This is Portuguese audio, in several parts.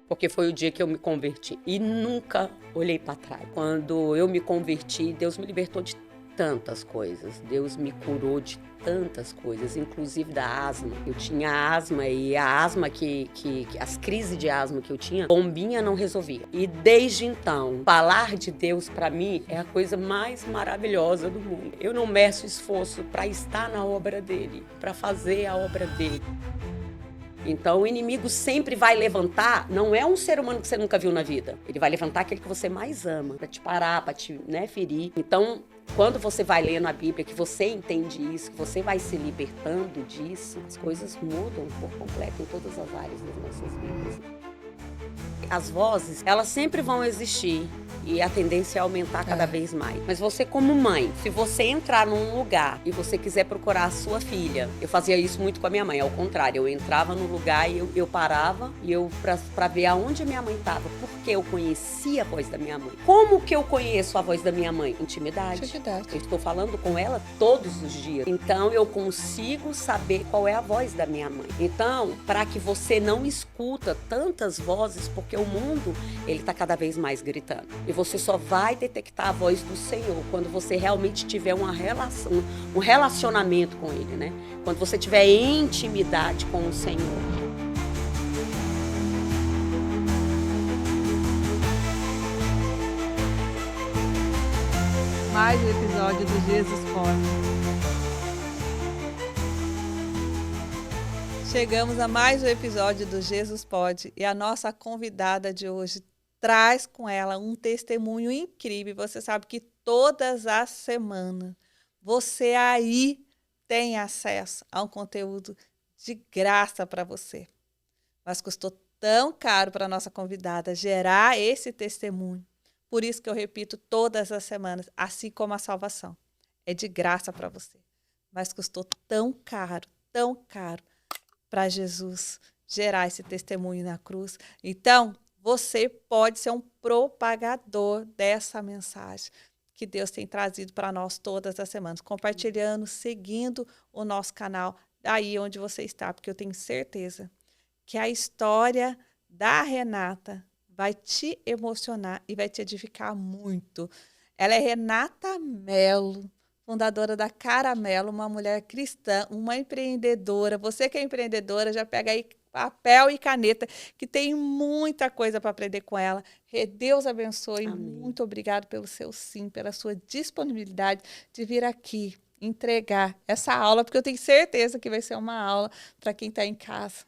porque foi o dia que eu me converti e nunca olhei para trás. Quando eu me converti, Deus me libertou de tantas coisas, Deus me curou de tantas coisas, inclusive da asma. Eu tinha asma e a asma as crises de asma que eu tinha, bombinha não resolvia. E desde então, falar de Deus para mim é a coisa mais maravilhosa do mundo. Eu não meço esforço para estar na obra dele, para fazer a obra dele. Então, o inimigo sempre vai levantar, não é um ser humano que você nunca viu na vida. Ele vai levantar aquele que você mais ama, para te parar, para te ferir. Então, quando você vai lendo a Bíblia, que você entende isso, que você vai se libertando disso, as coisas mudam por completo em todas as áreas das nossas vidas. As vozes, elas sempre vão existir e a tendência é aumentar cada vez mais. Mas você como mãe, se você entrar num lugar e você quiser procurar a sua filha, eu fazia isso muito com a minha mãe, ao contrário, eu entrava no lugar e eu parava e eu pra ver aonde a minha mãe estava, porque eu conhecia a voz da minha mãe. Como que eu conheço a voz da minha mãe? Intimidade. Eu estou falando com ela todos os dias. Então eu consigo saber qual é a voz da minha mãe. Então, para que você não escuta tantas vozes, porque o mundo, ele está cada vez mais gritando. E você só vai detectar a voz do Senhor quando você realmente tiver uma relação, um relacionamento com Ele, né? Quando você tiver intimidade com o Senhor. Mais um episódio do Jesus Pode. Chegamos a mais um episódio do Jesus Pode e a nossa convidada de hoje traz com ela um testemunho incrível. Você sabe que todas as semanas você aí tem acesso a um conteúdo de graça para você. Mas custou tão caro para a nossa convidada gerar esse testemunho. Por isso que eu repito todas as semanas, assim como a salvação. É de graça para você. Mas custou tão caro para Jesus gerar esse testemunho na cruz. Então, você pode ser um propagador dessa mensagem que Deus tem trazido para nós todas as semanas, compartilhando, seguindo o nosso canal, aí onde você está, porque eu tenho certeza que a história da Renata vai te emocionar e vai te edificar muito. Ela é Renata Mello, fundadora da Caramelo, uma mulher cristã, uma empreendedora. Você que é empreendedora, já pega aí papel e caneta, que tem muita coisa para aprender com ela. Deus abençoe. Amém. Muito obrigado pelo seu sim, pela sua disponibilidade de vir aqui entregar essa aula, porque eu tenho certeza que vai ser uma aula para quem está em casa.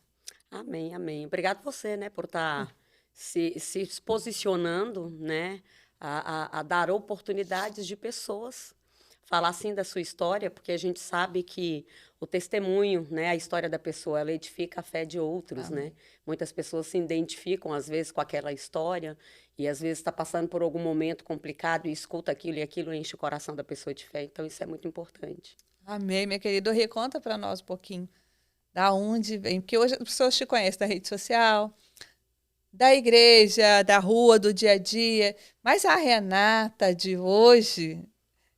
Amém, amém. Obrigado você, né, por estar se posicionando, né, a dar oportunidades de pessoas falar assim da sua história, porque a gente sabe que o testemunho, né, a história da pessoa, ela edifica a fé de outros, né? Muitas pessoas se identificam às vezes com aquela história e às vezes está passando por algum momento complicado e escuta aquilo e aquilo enche o coração da pessoa de fé. Então isso é muito importante. Amém, minha querida. Reconta para nós um pouquinho da onde vem, porque hoje as pessoas te conhecem da rede social, da igreja, da rua, do dia a dia, mas a Renata de hoje,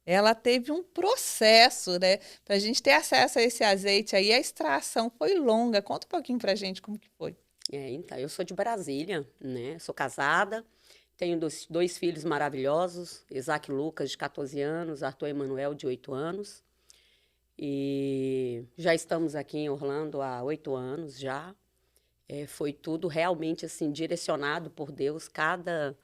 ela teve um processo, né? Para a gente ter acesso a esse azeite aí, a extração foi longa. Conta um pouquinho para a gente como que foi. Então, eu sou de Brasília, né? Sou casada, tenho dois filhos maravilhosos, Isaac e Lucas, de 14 anos, Arthur Emanuel, de 8 anos. E já estamos aqui em Orlando há 8 anos já. Foi tudo realmente assim direcionado por Deus, cada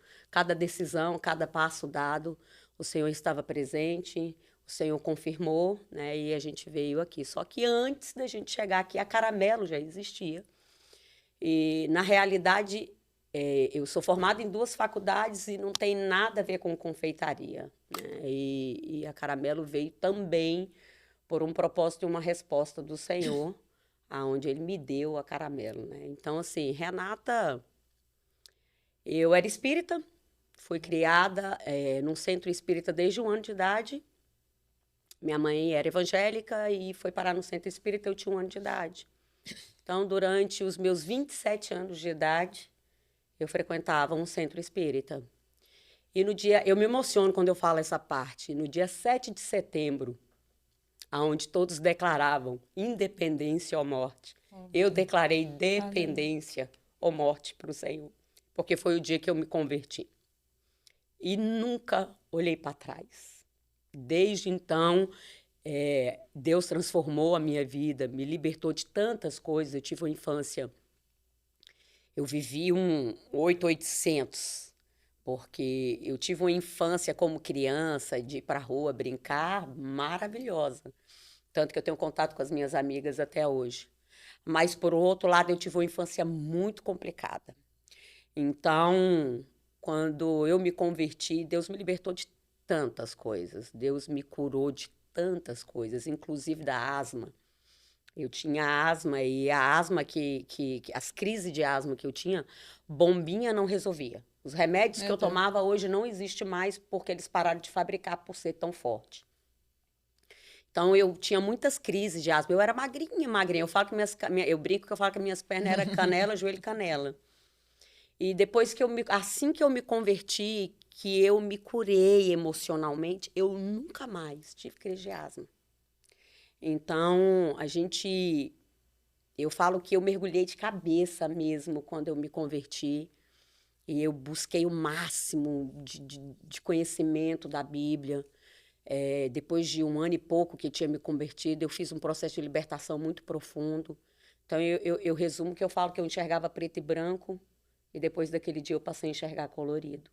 decisão, cada passo dado, o Senhor estava presente, o Senhor confirmou, né? E a gente veio aqui. Só que antes da gente chegar aqui, a Caramelo já existia. E, na realidade, eu sou formada em 2 faculdades e não tem nada a ver com confeitaria, né? E a Caramelo veio também por um propósito e uma resposta do Senhor, aonde Ele me deu a Caramelo, né? Então, assim, Renata, eu era espírita, fui criada num centro espírita desde 1 ano de idade. Minha mãe era evangélica e foi parar no centro espírita, eu tinha 1 ano de idade. Então, durante os meus 27 anos de idade, eu frequentava um centro espírita. E no dia, eu me emociono quando eu falo essa parte, no dia 7 de setembro, onde todos declaravam independência ou morte, eu declarei dependência ou morte para o Senhor. porque foi o dia que eu me converti. E nunca olhei para trás. Desde então, Deus transformou a minha vida, me libertou de tantas coisas. Eu tive uma infância, eu vivi um 8800, porque eu tive uma infância como criança, de ir para a rua brincar, maravilhosa. Tanto que eu tenho contato com as minhas amigas até hoje. Mas, por outro lado, eu tive uma infância muito complicada. Então, quando eu me converti, Deus me libertou de tantas coisas. Deus me curou de tantas coisas, inclusive da asma. Eu tinha asma e a asma as crises de asma que eu tinha, bombinha não resolvia. Os remédios que Meu eu Deus. tomava hoje não existem mais porque eles pararam de fabricar por ser tão forte. Então eu tinha muitas crises de asma. Eu era magrinha, magrinha. Eu falo que eu brinco que eu falo que minhas pernas eram canela, joelho e canela. E depois assim que eu me converti, que eu me curei emocionalmente, eu nunca mais tive crise de asma. Então, eu falo que eu mergulhei de cabeça mesmo quando eu me converti. E eu busquei o máximo de conhecimento da Bíblia. Depois de 1 ano e pouco que tinha me convertido, eu fiz um processo de libertação muito profundo. Então, eu resumo que eu falo que eu enxergava preto e branco, e depois daquele dia eu passei a enxergar colorido.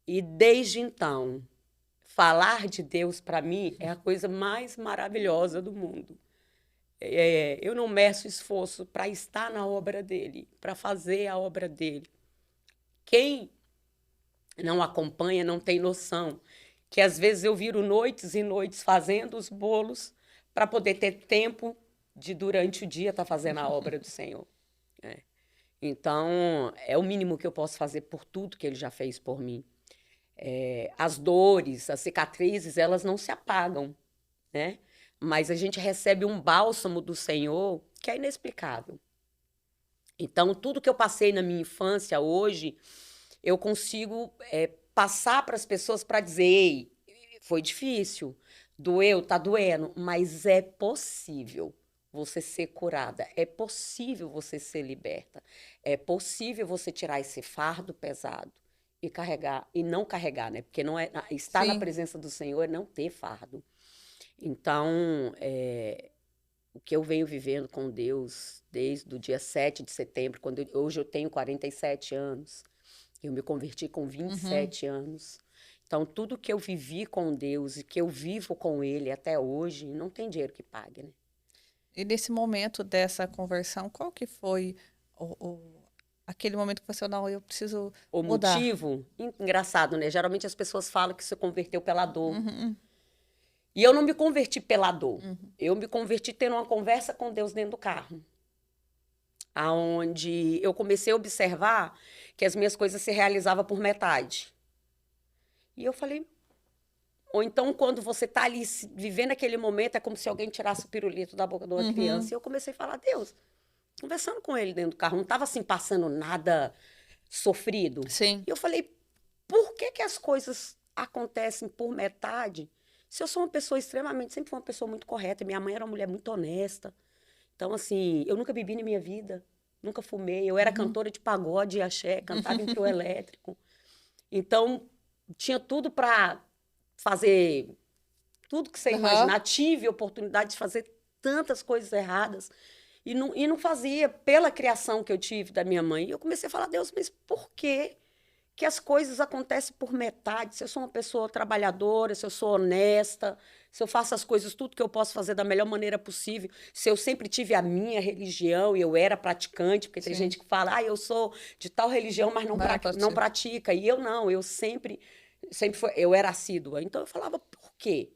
E desde então, falar de Deus para mim é a coisa mais maravilhosa do mundo. Eu não meço esforço para estar na obra dele, para fazer a obra dele. Quem não acompanha não tem noção que às vezes eu viro noites e noites fazendo os bolos para poder ter tempo de durante o dia estar fazendo a obra do Senhor. Então, é o mínimo que eu posso fazer por tudo que ele já fez por mim. As dores, as cicatrizes, elas não se apagam, né? Mas a gente recebe um bálsamo do Senhor que é inexplicável. Então, tudo que eu passei na minha infância, hoje, eu consigo passar para as pessoas para dizer, ei, foi difícil, doeu, tá doendo, mas é possível você ser curada, é possível você ser liberta, é possível você tirar esse fardo pesado e carregar, e não carregar, né? Porque não estar na Sim. presença do Senhor é não ter fardo. Então, o que eu venho vivendo com Deus desde o dia 7 de setembro, hoje eu tenho 47 anos, eu me converti com 27 anos. Então, tudo que eu vivi com Deus e que eu vivo com Ele até hoje, não tem dinheiro que pague, né? E nesse momento dessa conversão, qual que foi aquele momento que você, não, eu preciso O mudar? motivo, engraçado, né? Geralmente as pessoas falam que se converteu pela dor. Uhum, E eu não me converti pela dor. uhum. Eu me converti tendo uma conversa com Deus dentro do carro. Aonde eu comecei a observar que as minhas coisas se realizavam por metade. E eu falei, ou então quando você está ali vivendo aquele momento, é como se alguém tirasse o pirulito da boca de uma criança. E eu comecei a falar, Deus, conversando com ele dentro do carro, não estava assim passando nada sofrido. Sim. E eu falei, por que que as coisas acontecem por metade? Se eu sou uma pessoa extremamente, sempre fui uma pessoa muito correta, minha mãe era uma mulher muito honesta. Então, assim, eu nunca bebi na minha vida, nunca fumei. Eu era cantora de pagode e axé, cantava em trio elétrico. Então, tinha tudo para fazer tudo que você Aham. imaginar. Tive oportunidade de fazer tantas coisas erradas e não fazia pela criação que eu tive da minha mãe. E eu comecei a falar, Deus, mas por quê que as coisas acontecem por metade? Se eu sou uma pessoa trabalhadora, se eu sou honesta, se eu faço as coisas, tudo que eu posso fazer da melhor maneira possível, se eu sempre tive a minha religião e eu era praticante, porque tem Sim. gente que fala, eu sou de tal religião, mas não pratica. E eu não, eu sempre eu era assídua. Então eu falava, por quê?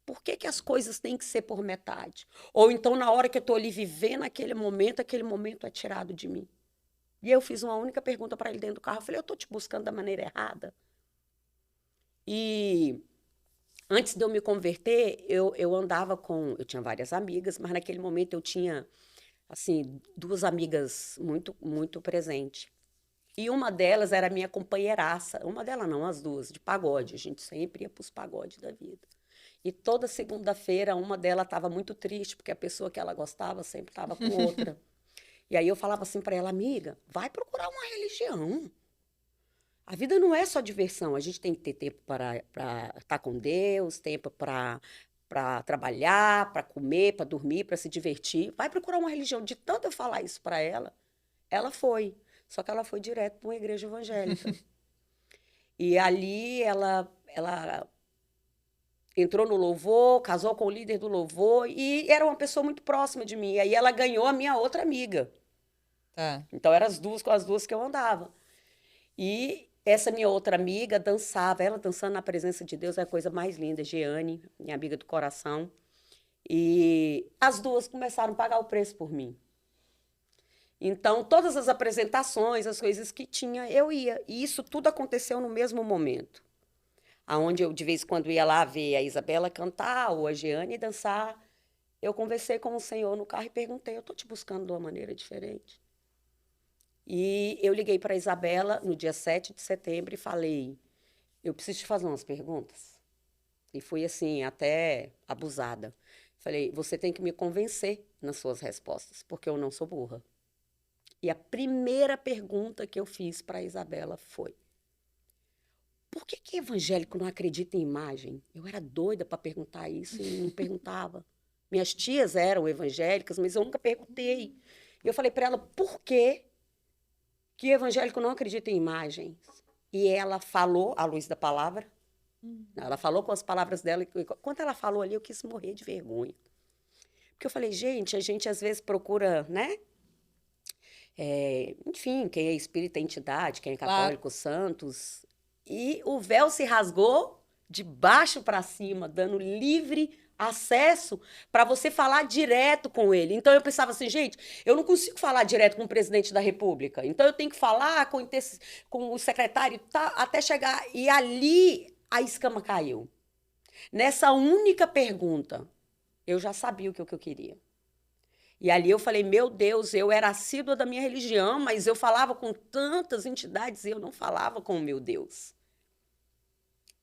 Por que que as coisas têm que ser por metade? Ou então, na hora que eu estou ali vivendo aquele momento é tirado de mim. E eu fiz uma única pergunta para ele dentro do carro. Eu falei, eu estou te buscando da maneira errada? E antes de eu me converter, eu andava com... Eu tinha várias amigas, mas naquele momento eu tinha, assim, 2 amigas muito, muito presentes. E uma delas era minha companheiraça. Uma delas não, as 2, de pagode. A gente sempre ia para os pagodes da vida. E toda segunda-feira, uma delas estava muito triste, porque a pessoa que ela gostava sempre estava com outra. E aí eu falava assim para ela, amiga, vai procurar uma religião. A vida não é só diversão, a gente tem que ter tempo para estar com Deus, tempo para trabalhar, para comer, para dormir, para se divertir. Vai procurar uma religião. De tanto eu falar isso para ela foi. Só que ela foi direto para uma igreja evangélica. E ali ela entrou no louvor, casou com o líder do louvor e era uma pessoa muito próxima de mim. E aí ela ganhou a minha outra amiga. Tá. Então eram as duas com as duas que eu andava. E essa minha outra amiga dançava, ela dançando na presença de Deus é a coisa mais linda, Jeane, minha amiga do coração. E as duas começaram a pagar o preço por mim. Então, todas as apresentações, as coisas que tinha, eu ia. E isso tudo aconteceu no mesmo momento. Aonde eu, de vez em quando, ia lá ver a Isabela cantar ou a Jeane dançar. Eu conversei com o Senhor no carro e perguntei, eu estou te buscando de uma maneira diferente? E eu liguei para a Isabela no dia 7 de setembro e falei, eu preciso te fazer umas perguntas. E fui assim, até abusada. Falei, você tem que me convencer nas suas respostas, porque eu não sou burra. E a primeira pergunta que eu fiz para a Isabela foi, por que evangélico não acredita em imagem? Eu era doida para perguntar isso e não perguntava. Minhas tias eram evangélicas, mas eu nunca perguntei. E eu falei para ela, por que evangélico não acredita em imagens? E ela falou, à luz da palavra, ela falou com as palavras dela, e quando ela falou ali, eu quis morrer de vergonha. Porque eu falei, gente, a gente às vezes procura, né? Enfim, quem é espírita é entidade, quem é Claro. católico, santos. E o véu se rasgou de baixo para cima, dando livre acesso para você falar direto com ele. Então eu pensava assim, gente, eu não consigo falar direto com o presidente da República. Então eu tenho que falar com o secretário até chegar. E ali a escama caiu. Nessa única pergunta, eu já sabia o que eu queria. E ali eu falei, meu Deus, eu era assídua da minha religião, mas eu falava com tantas entidades e eu não falava com o meu Deus.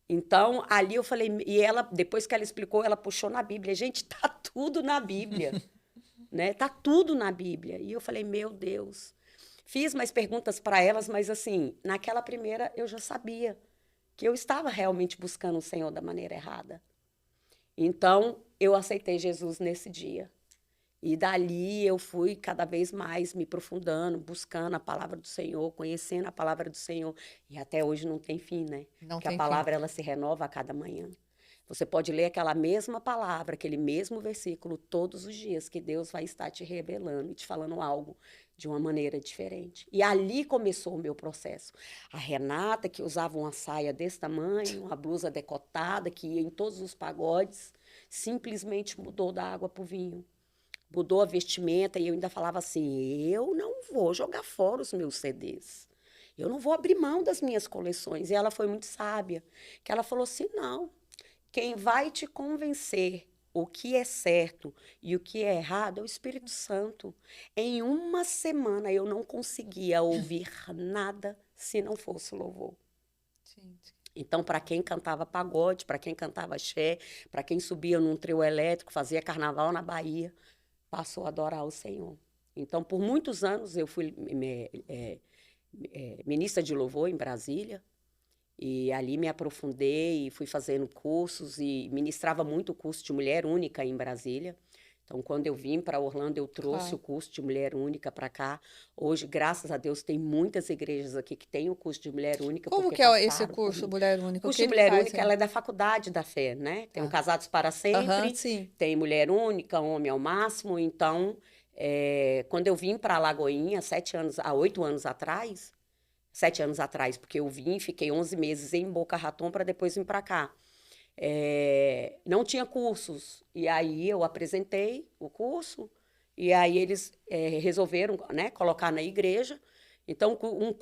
Então, ali eu falei, e ela, depois que ela explicou, ela puxou na Bíblia. Gente, tá tudo na Bíblia, né? Tá tudo na Bíblia. E eu falei, meu Deus. Fiz mais perguntas para elas, mas assim, naquela primeira eu já sabia que eu estava realmente buscando o Senhor da maneira errada. Então, eu aceitei Jesus nesse dia. E dali eu fui cada vez mais me aprofundando, buscando a palavra do Senhor, conhecendo a palavra do Senhor. E até hoje não tem fim, né? Não Porque a tem palavra fim. ela se renova a cada manhã. Você pode ler aquela mesma palavra, aquele mesmo versículo todos os dias, que Deus vai estar te revelando e te falando algo de uma maneira diferente. E ali começou o meu processo. A Renata, que usava uma saia desse tamanho, uma blusa decotada, que ia em todos os pagodes, simplesmente mudou da água para o vinho. Mudou a vestimenta e eu ainda falava assim, eu não vou jogar fora os meus CDs. Eu não vou abrir mão das minhas coleções. E ela foi muito sábia, que ela falou assim, não, quem vai te convencer o que é certo e o que é errado é o Espírito Santo. Em uma semana eu não conseguia ouvir nada se não fosse louvor. Gente. Então, para quem cantava pagode, para quem cantava axé, para quem subia num trio elétrico, fazia carnaval na Bahia, passou a adorar o Senhor. Então, por muitos anos, eu fui ministra de louvor em Brasília, e ali me aprofundei e fui fazendo cursos, e ministrava muito o curso de Mulher Única em Brasília. Então, quando eu vim para Orlando, eu trouxe Claro. o curso de Mulher Única para cá. Hoje, graças a Deus, tem muitas igrejas aqui que têm o curso de Mulher Única. Como Porque que é esse passaram por curso mim. Mulher O Única? O curso que de ele Mulher faz Única, aí? ela é da Faculdade da Fé, né? Tem o Tá. Casados para Aham, Sempre, sim. tem Mulher Única, Homem ao Máximo. Então, quando eu vim para Alagoinha, 8 anos atrás, 7 anos atrás, porque eu vim, fiquei 11 meses em Boca Raton para depois vir para cá. Não tinha cursos. E aí eu apresentei o curso, e aí eles resolveram, né, colocar na igreja. Então,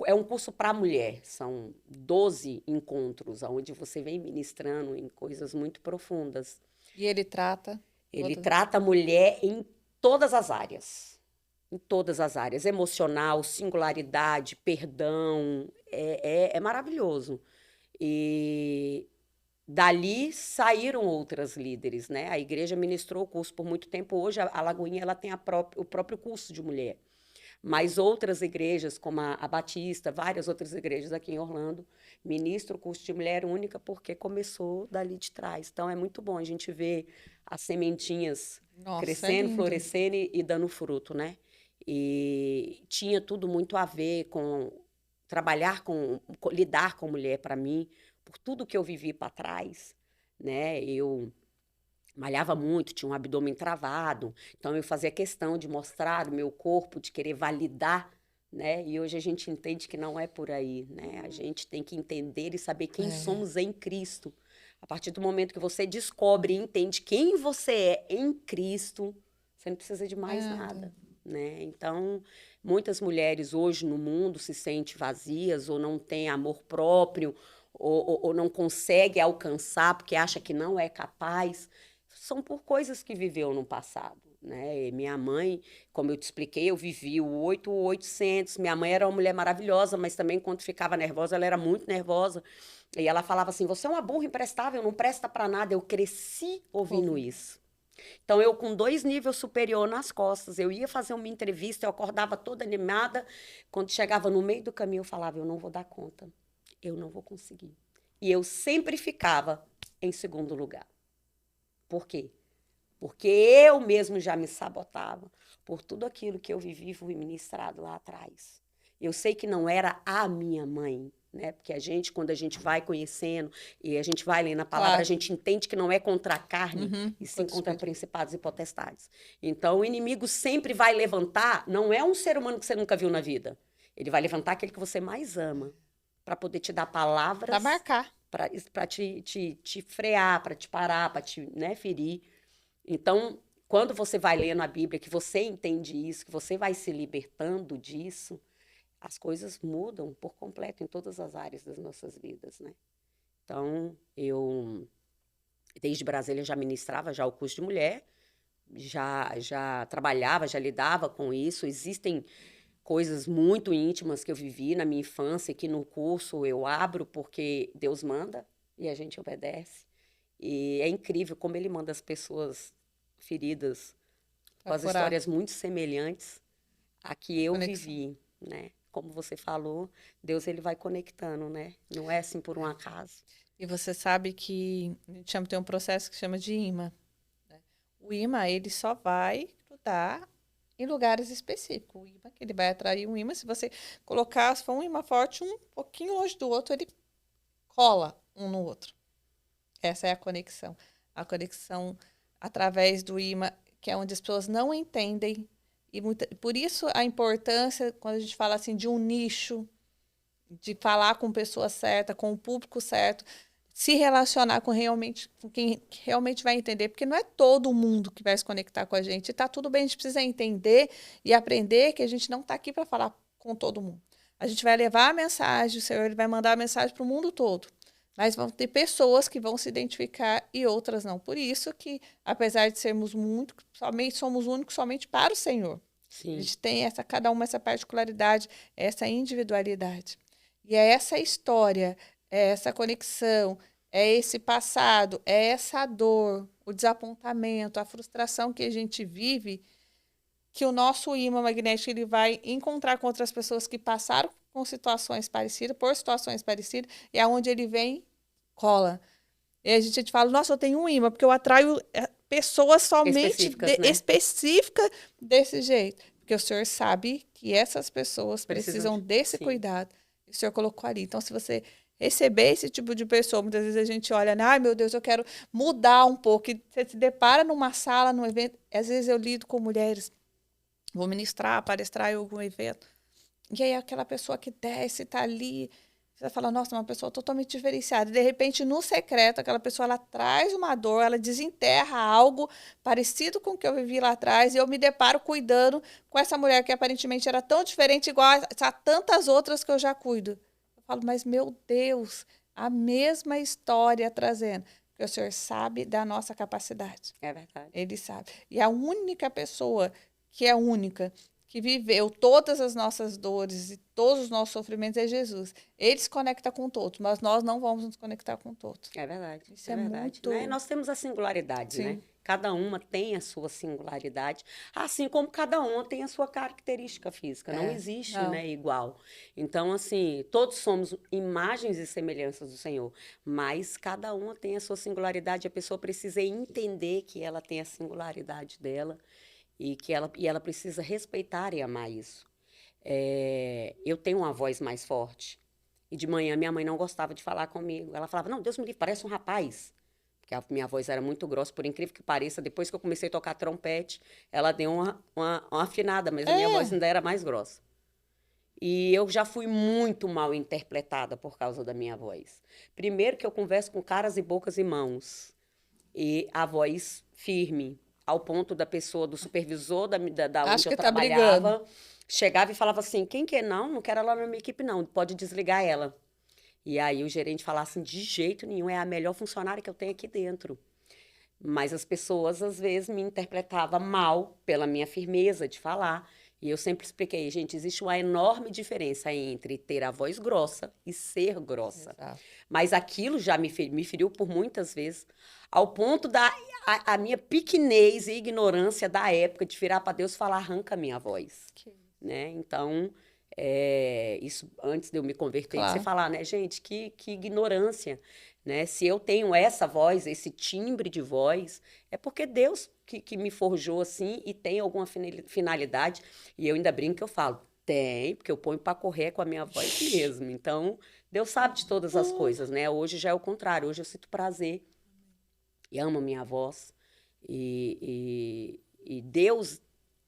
é um curso para mulher. São 12 encontros, onde você vem ministrando em coisas muito profundas. E ele trata Ele todas. trata a mulher em todas as áreas. Em todas as áreas. Emocional, singularidade, perdão. É maravilhoso. E dali saíram outras líderes, né? A igreja ministrou o curso por muito tempo. Hoje, a Lagoinha ela tem o próprio curso de mulher. Mas outras igrejas, como a Batista, várias outras igrejas aqui em Orlando, ministram o curso de mulher única porque começou dali de trás. Então, é muito bom a gente ver as sementinhas Nossa, é crescendo, lindo. florescendo e dando fruto, né? E tinha tudo muito a ver com trabalhar lidar com mulher para mim, por tudo que eu vivi para trás, né? Eu malhava muito, tinha um abdômen travado, então eu fazia questão de mostrar o meu corpo, de querer validar, né? E hoje a gente entende que não é por aí, né? A gente tem que entender e saber quem somos em Cristo. A partir do momento que você descobre e entende quem você é em Cristo, você não precisa de mais nada, né? Então, muitas mulheres hoje no mundo se sentem vazias ou não têm amor próprio ou não consegue alcançar porque acha que não é capaz, são por coisas que viveu no passado, né? E minha mãe, como eu te expliquei, eu vivi o 800. Minha mãe era uma mulher maravilhosa, mas também quando ficava nervosa, ela era muito nervosa. E ela falava assim: você é uma burra imprestável, não presta para nada. Eu cresci ouvindo isso. Então, eu com 2 níveis superior nas costas, eu ia fazer uma entrevista, eu acordava toda animada. Quando chegava no meio do caminho, eu falava: eu não vou dar conta, eu não vou conseguir. E eu sempre ficava em segundo lugar. Por quê? Porque eu mesmo já me sabotava por tudo aquilo que eu vivi e fui ministrado lá atrás. Eu sei que não era a minha mãe, né? Porque a gente, quando a gente vai conhecendo e a gente vai lendo a palavra, Claro. a gente entende que não é contra a carne, e sim Contra o contra espírito. principados e potestades. Então, o inimigo sempre vai levantar, não é um ser humano que você nunca viu na vida. Ele vai levantar aquele que você mais ama, para poder te dar Pra palavras, marcar. para te frear, para te parar, para te, né, ferir. Então, quando você vai lendo a Bíblia, que você entende isso, que você vai se libertando disso, as coisas mudam por completo em todas as áreas das nossas vidas, né? Então, eu, desde Brasília, já ministrava já o curso de mulher, já trabalhava, já lidava com isso. Existem coisas muito íntimas que eu vivi na minha infância, que no curso eu abro porque Deus manda e a gente obedece. E é incrível como ele manda as pessoas feridas com Pra as curar. histórias muito semelhantes a que eu Conexão. vivi, né? Como você falou, Deus ele vai conectando, né? Não é assim por um acaso. E você sabe que a gente tem um processo que chama de imã. Né? O imã, ele só vai grudar em lugares específicos. O imã, que ele vai atrair um imã. Se você colocar, se for um imã forte, um pouquinho longe do outro, ele cola um no outro. Essa é a conexão. A conexão através do imã, que é onde as pessoas não entendem. E por isso a importância, quando a gente fala assim de um nicho, de falar com pessoa certa, com o público certo, se relacionar com quem realmente vai entender, porque não é todo mundo que vai se conectar com a gente. E tá tudo bem, a gente precisa entender e aprender que a gente não está aqui para falar com todo mundo. A gente vai levar a mensagem, o Senhor ele vai mandar a mensagem para o mundo todo. Mas vão ter pessoas que vão se identificar e outras não. Por isso que, apesar de sermos muito, somos únicos somente para o Senhor. Sim. A gente tem cada uma essa particularidade, essa individualidade. E é essa história, é essa conexão, é esse passado, é essa dor, o desapontamento, a frustração que a gente vive, que o nosso imã magnético ele vai encontrar com outras pessoas que passaram por situações parecidas, e aonde ele vem, cola. E a gente fala, nossa, eu tenho um imã, porque eu atraio pessoas somente específicas desse jeito. Porque o Senhor sabe que essas pessoas precisam desse cuidado. O Senhor colocou ali. Então, se você receber esse tipo de pessoa, muitas vezes a gente olha, ai meu Deus, eu quero mudar um pouco. E você se depara numa sala, num evento. Às vezes eu lido com mulheres, vou ministrar, palestrar em algum evento. E aí aquela pessoa que desce, tá ali, você vai falar, nossa, uma pessoa totalmente diferenciada. De repente, no secreto, aquela pessoa, ela traz uma dor, ela desenterra algo parecido com o que eu vivi lá atrás, e eu me deparo cuidando com essa mulher que aparentemente era tão diferente, igual a tantas outras que eu já cuido. Eu falo, mas meu Deus, a mesma história trazendo. Porque o Senhor sabe da nossa capacidade. É verdade. Ele sabe. E a única pessoa que é única, que viveu todas as nossas dores e todos os nossos sofrimentos é Jesus. Ele se conecta com todos, mas nós não vamos nos conectar com todos. É verdade. Isso é é verdade. muito... Né? Nós temos a singularidade, né? Sim. Cada uma tem a sua singularidade, assim como cada uma tem a sua característica física. Não existe, não. né, igual. Então, assim, todos somos imagens e semelhanças do Senhor, mas cada uma tem a sua singularidade. A pessoa precisa entender que ela tem a singularidade dela e que ela precisa respeitar e amar isso. Eu tenho uma voz mais forte. E de manhã minha mãe não gostava de falar comigo. Ela falava, não, Deus me livre, parece um rapaz. Porque a minha voz era muito grossa, por incrível que pareça. Depois que eu comecei a tocar trompete, ela deu uma afinada, mas a minha voz ainda era mais grossa. E eu já fui muito mal interpretada por causa da minha voz. Primeiro que eu converso com caras e bocas e mãos. E a voz firme, ao ponto da pessoa, do supervisor da onde eu trabalhava, chegava e falava assim, quem quer? Não quero ela na minha equipe não, pode desligar ela. E aí o gerente falava assim, de jeito nenhum, é a melhor funcionária que eu tenho aqui dentro. Mas as pessoas, às vezes, me interpretavam mal pela minha firmeza de falar. E eu sempre expliquei, gente, existe uma enorme diferença entre ter a voz grossa e ser grossa. Exato. Mas aquilo já me feriu por muitas vezes, ao ponto da a minha pequenez e ignorância da época de virar para Deus e falar, arranca a minha voz. Né? Então, isso antes de eu me converter, de você falar, né, gente, que ignorância. Né? Se eu tenho essa voz, esse timbre de voz, é porque Deus que me forjou assim e tem alguma finalidade. E eu ainda brinco que eu falo, tem, porque eu ponho para correr com a minha voz mesmo. Então, Deus sabe de todas as coisas, né? Hoje já é o contrário, hoje eu sinto prazer e amo a minha voz. E Deus,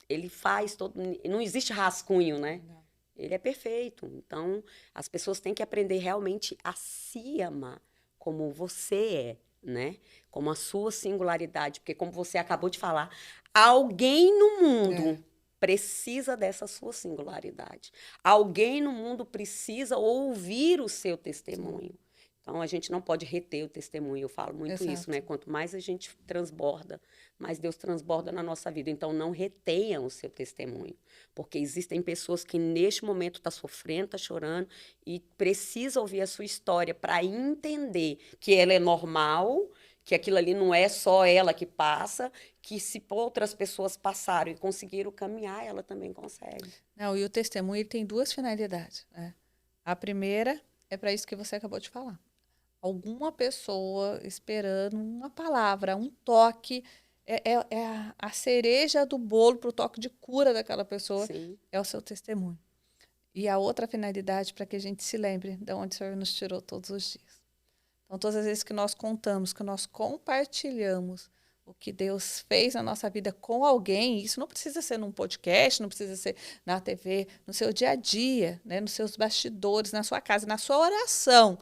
ele faz todo... Não existe rascunho, né? Não. Ele é perfeito. Então, as pessoas têm que aprender realmente a se amar como você é, né? Como a sua singularidade. Porque, como você acabou de falar, alguém no mundo precisa dessa sua singularidade. Alguém no mundo precisa ouvir o seu testemunho. Então, a gente não pode reter o testemunho. Eu falo muito isso, né? Quanto mais a gente transborda, mais Deus transborda na nossa vida. Então, não retenham o seu testemunho. Porque existem pessoas que, neste momento, estão sofrendo, estão chorando e precisam ouvir a sua história para entender que ela é normal, que aquilo ali não é só ela que passa, que se outras pessoas passaram e conseguiram caminhar, ela também consegue. Não, e o testemunho ele tem duas finalidades, né? A primeira é para isso que você acabou de falar. Alguma pessoa esperando uma palavra, um toque, é a cereja do bolo para o toque de cura daquela pessoa. Sim. É o seu testemunho. E a outra finalidade para que a gente se lembre de onde o Senhor nos tirou todos os dias. Então, todas as vezes que nós contamos, que nós compartilhamos o que Deus fez na nossa vida com alguém, isso não precisa ser num podcast, não precisa ser na TV, no seu dia a dia, né, nos seus bastidores, na sua casa, na sua oração.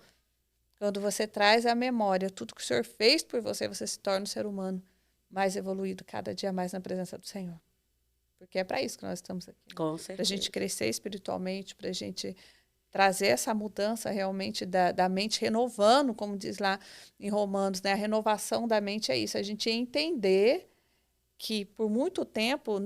Quando você traz à memória tudo que o Senhor fez por você, você se torna um ser humano mais evoluído, cada dia mais na presença do Senhor. Porque é para isso que nós estamos aqui. Com certeza. Para a gente crescer espiritualmente, para a gente trazer essa mudança realmente da mente, renovando, como diz lá em Romanos, né? A renovação da mente é isso, a gente entender que por muito tempo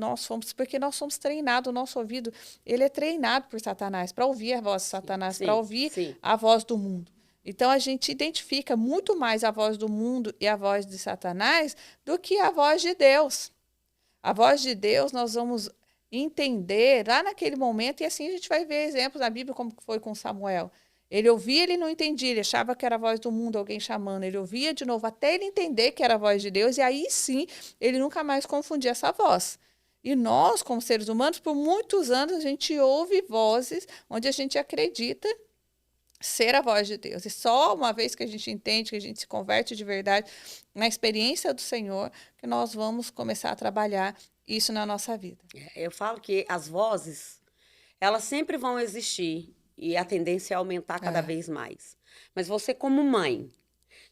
porque nós somos treinados, o nosso ouvido, ele é treinado por Satanás, para ouvir a voz de Satanás, para ouvir a voz do mundo. Então, a gente identifica muito mais a voz do mundo e a voz de Satanás do que a voz de Deus. A voz de Deus nós vamos entender lá naquele momento, e assim a gente vai ver exemplos na Bíblia, como foi com Samuel. Ele ouvia, ele não entendia, ele achava que era a voz do mundo, alguém chamando. Ele ouvia de novo até ele entender que era a voz de Deus, e aí sim, ele nunca mais confundia essa voz. E nós, como seres humanos, por muitos anos, a gente ouve vozes onde a gente acredita ser a voz de Deus. E só uma vez que a gente entende, que a gente se converte de verdade na experiência do Senhor, que nós vamos começar a trabalhar isso na nossa vida. Eu falo que as vozes, elas sempre vão existir e a tendência é aumentar cada vez mais. Mas você, como mãe,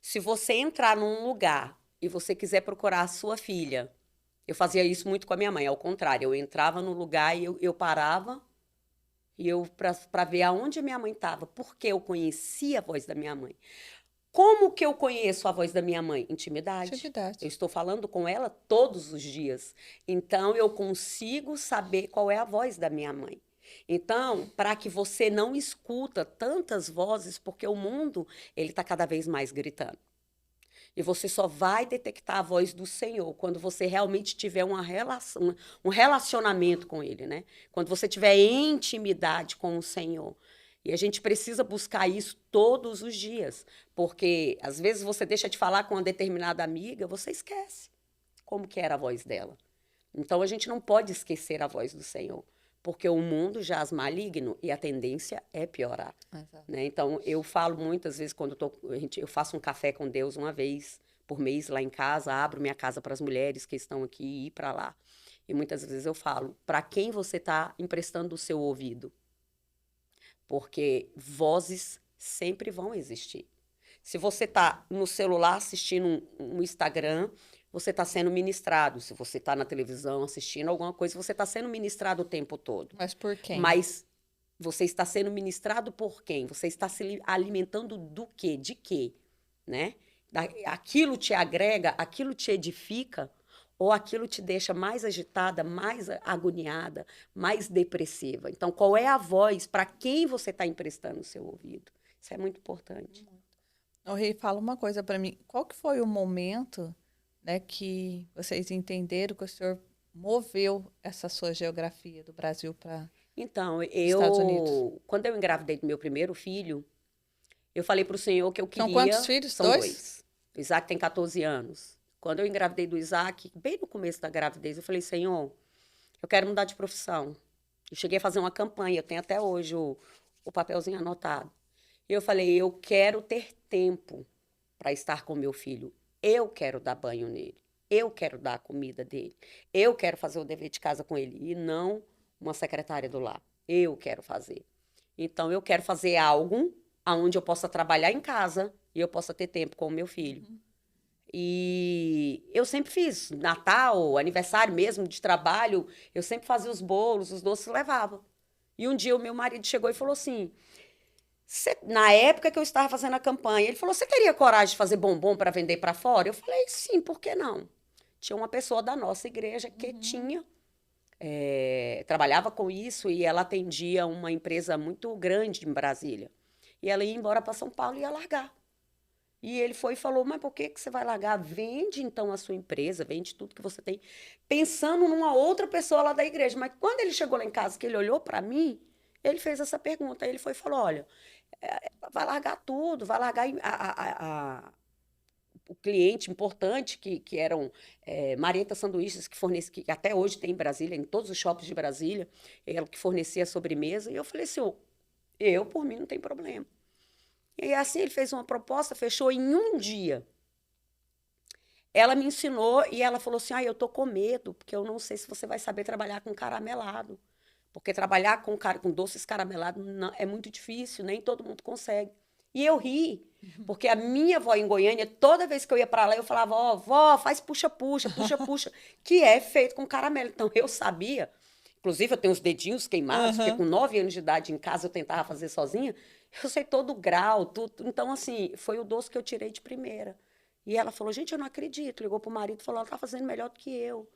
se você entrar num lugar e você quiser procurar a sua filha, eu fazia isso muito com a minha mãe, ao contrário, eu entrava no lugar e eu parava e eu para ver aonde a minha mãe estava, porque eu conhecia a voz da minha mãe. Como que eu conheço a voz da minha mãe? Intimidade. Intimidade. Eu estou falando com ela todos os dias. Então, eu consigo saber qual é a voz da minha mãe. Então, para que você não escuta tantas vozes, porque o mundo, ele está cada vez mais gritando. E você só vai detectar a voz do Senhor quando você realmente tiver uma relação, um relacionamento com Ele, né? Quando você tiver intimidade com o Senhor. E a gente precisa buscar isso todos os dias, porque às vezes você deixa de falar com uma determinada amiga, você esquece como que era a voz dela. Então a gente não pode esquecer a voz do Senhor, porque o mundo jaz maligno e a tendência é piorar. Exato. Né? Então, eu falo muitas vezes, quando eu faço um café com Deus uma vez por mês lá em casa, abro minha casa para as mulheres que estão aqui e ir para lá. E muitas vezes eu falo, para quem você está emprestando o seu ouvido? Porque vozes sempre vão existir. Se você está no celular assistindo um Instagram, você está sendo ministrado. Se você está na televisão assistindo alguma coisa, você está sendo ministrado o tempo todo. Mas por quem? Mas você está sendo ministrado por quem? Você está se alimentando do quê? De quê? Né? Aquilo te agrega, aquilo te edifica, ou aquilo te deixa mais agitada, mais agoniada, mais depressiva. Então, qual é a voz para quem você está emprestando o seu ouvido? Isso é muito importante. O Rei, fala uma coisa para mim. Qual que foi o momento, né, que vocês entenderam que o senhor moveu essa sua geografia do Brasil para Então, Estados Unidos? quando eu engravidei do meu primeiro filho, eu falei para o Senhor que eu queria... São quantos filhos? São 2? 2. O Isaac tem 14 anos. Quando eu engravidei do Isaac, bem no começo da gravidez, eu falei, Senhor, eu quero mudar de profissão. Eu cheguei a fazer uma campanha, eu tenho até hoje o papelzinho anotado. E eu falei, eu quero ter tempo para estar com meu filho. Eu quero dar banho nele. Eu quero dar a comida dele. Eu quero fazer o dever de casa com ele. E não uma secretária do lar. Eu quero fazer. Então, eu quero fazer algo onde eu possa trabalhar em casa e eu possa ter tempo com o meu filho. E eu sempre fiz. Natal, aniversário mesmo de trabalho, eu sempre fazia os bolos, os doces, levava. E um dia o meu marido chegou e falou assim... Na época que eu estava fazendo a campanha, ele falou, você teria coragem de fazer bombom para vender para fora? Eu falei, sim, por que não? Tinha uma pessoa da nossa igreja que trabalhava com isso e ela atendia uma empresa muito grande em Brasília. E ela ia embora para São Paulo e ia largar. E ele foi e falou, mas por que você vai largar? Vende então a sua empresa, vende tudo que você tem. Pensando numa outra pessoa lá da igreja. Mas quando ele chegou lá em casa, que ele olhou para mim, ele fez essa pergunta. Aí ele foi e falou, olha, vai largar tudo, vai largar o cliente importante, que eram Marieta Sanduíches, que até hoje tem em Brasília, em todos os shoppings de Brasília, ela que fornecia a sobremesa. E eu falei assim, eu, por mim, não tem problema. E assim ele fez uma proposta, fechou em um dia. Ela me ensinou e ela falou assim, eu tô com medo, porque eu não sei se você vai saber trabalhar com caramelado. Porque trabalhar com doces caramelados é muito difícil, nem todo mundo consegue. E eu ri, porque a minha avó em Goiânia, toda vez que eu ia para lá, eu falava, vó, faz puxa-puxa, puxa-puxa, que é feito com caramelo. Então, eu sabia, inclusive eu tenho os dedinhos queimados, porque com 9 anos de idade em casa eu tentava fazer sozinha, eu sei todo o grau, tudo. Então, assim, foi o doce que eu tirei de primeira. E ela falou, gente, eu não acredito. Ligou pro marido e falou, ela tá fazendo melhor do que eu.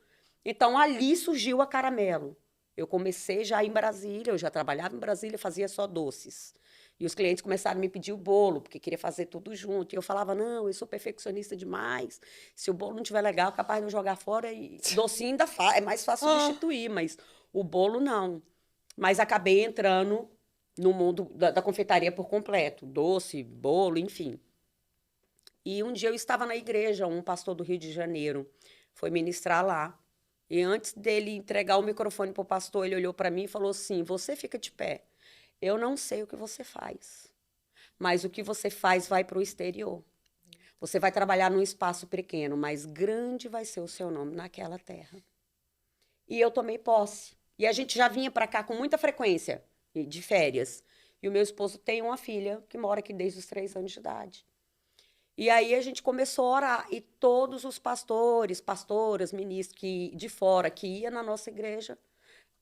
Então, ali surgiu a caramelo. Eu comecei já em Brasília, eu já trabalhava em Brasília, fazia só doces. E os clientes começaram a me pedir o bolo, porque queria fazer tudo junto. E eu falava, não, eu sou perfeccionista demais. Se o bolo não estiver legal, é capaz de eu jogar fora. E docinho ainda é mais fácil substituir, mas o bolo não. Mas acabei entrando no mundo da confeitaria por completo. Doce, bolo, enfim. E um dia eu estava na igreja, um pastor do Rio de Janeiro foi ministrar lá. E antes dele entregar o microfone para o pastor, ele olhou para mim e falou assim, você fica de pé. Eu não sei o que você faz, mas o que você faz vai para o exterior. Você vai trabalhar num espaço pequeno, mas grande vai ser o seu nome naquela terra. E eu tomei posse. E a gente já vinha para cá com muita frequência, de férias. E o meu esposo tem uma filha que mora aqui desde os 3 anos de idade. E aí a gente começou a orar. E todos os pastores, pastoras, ministros de fora que iam na nossa igreja,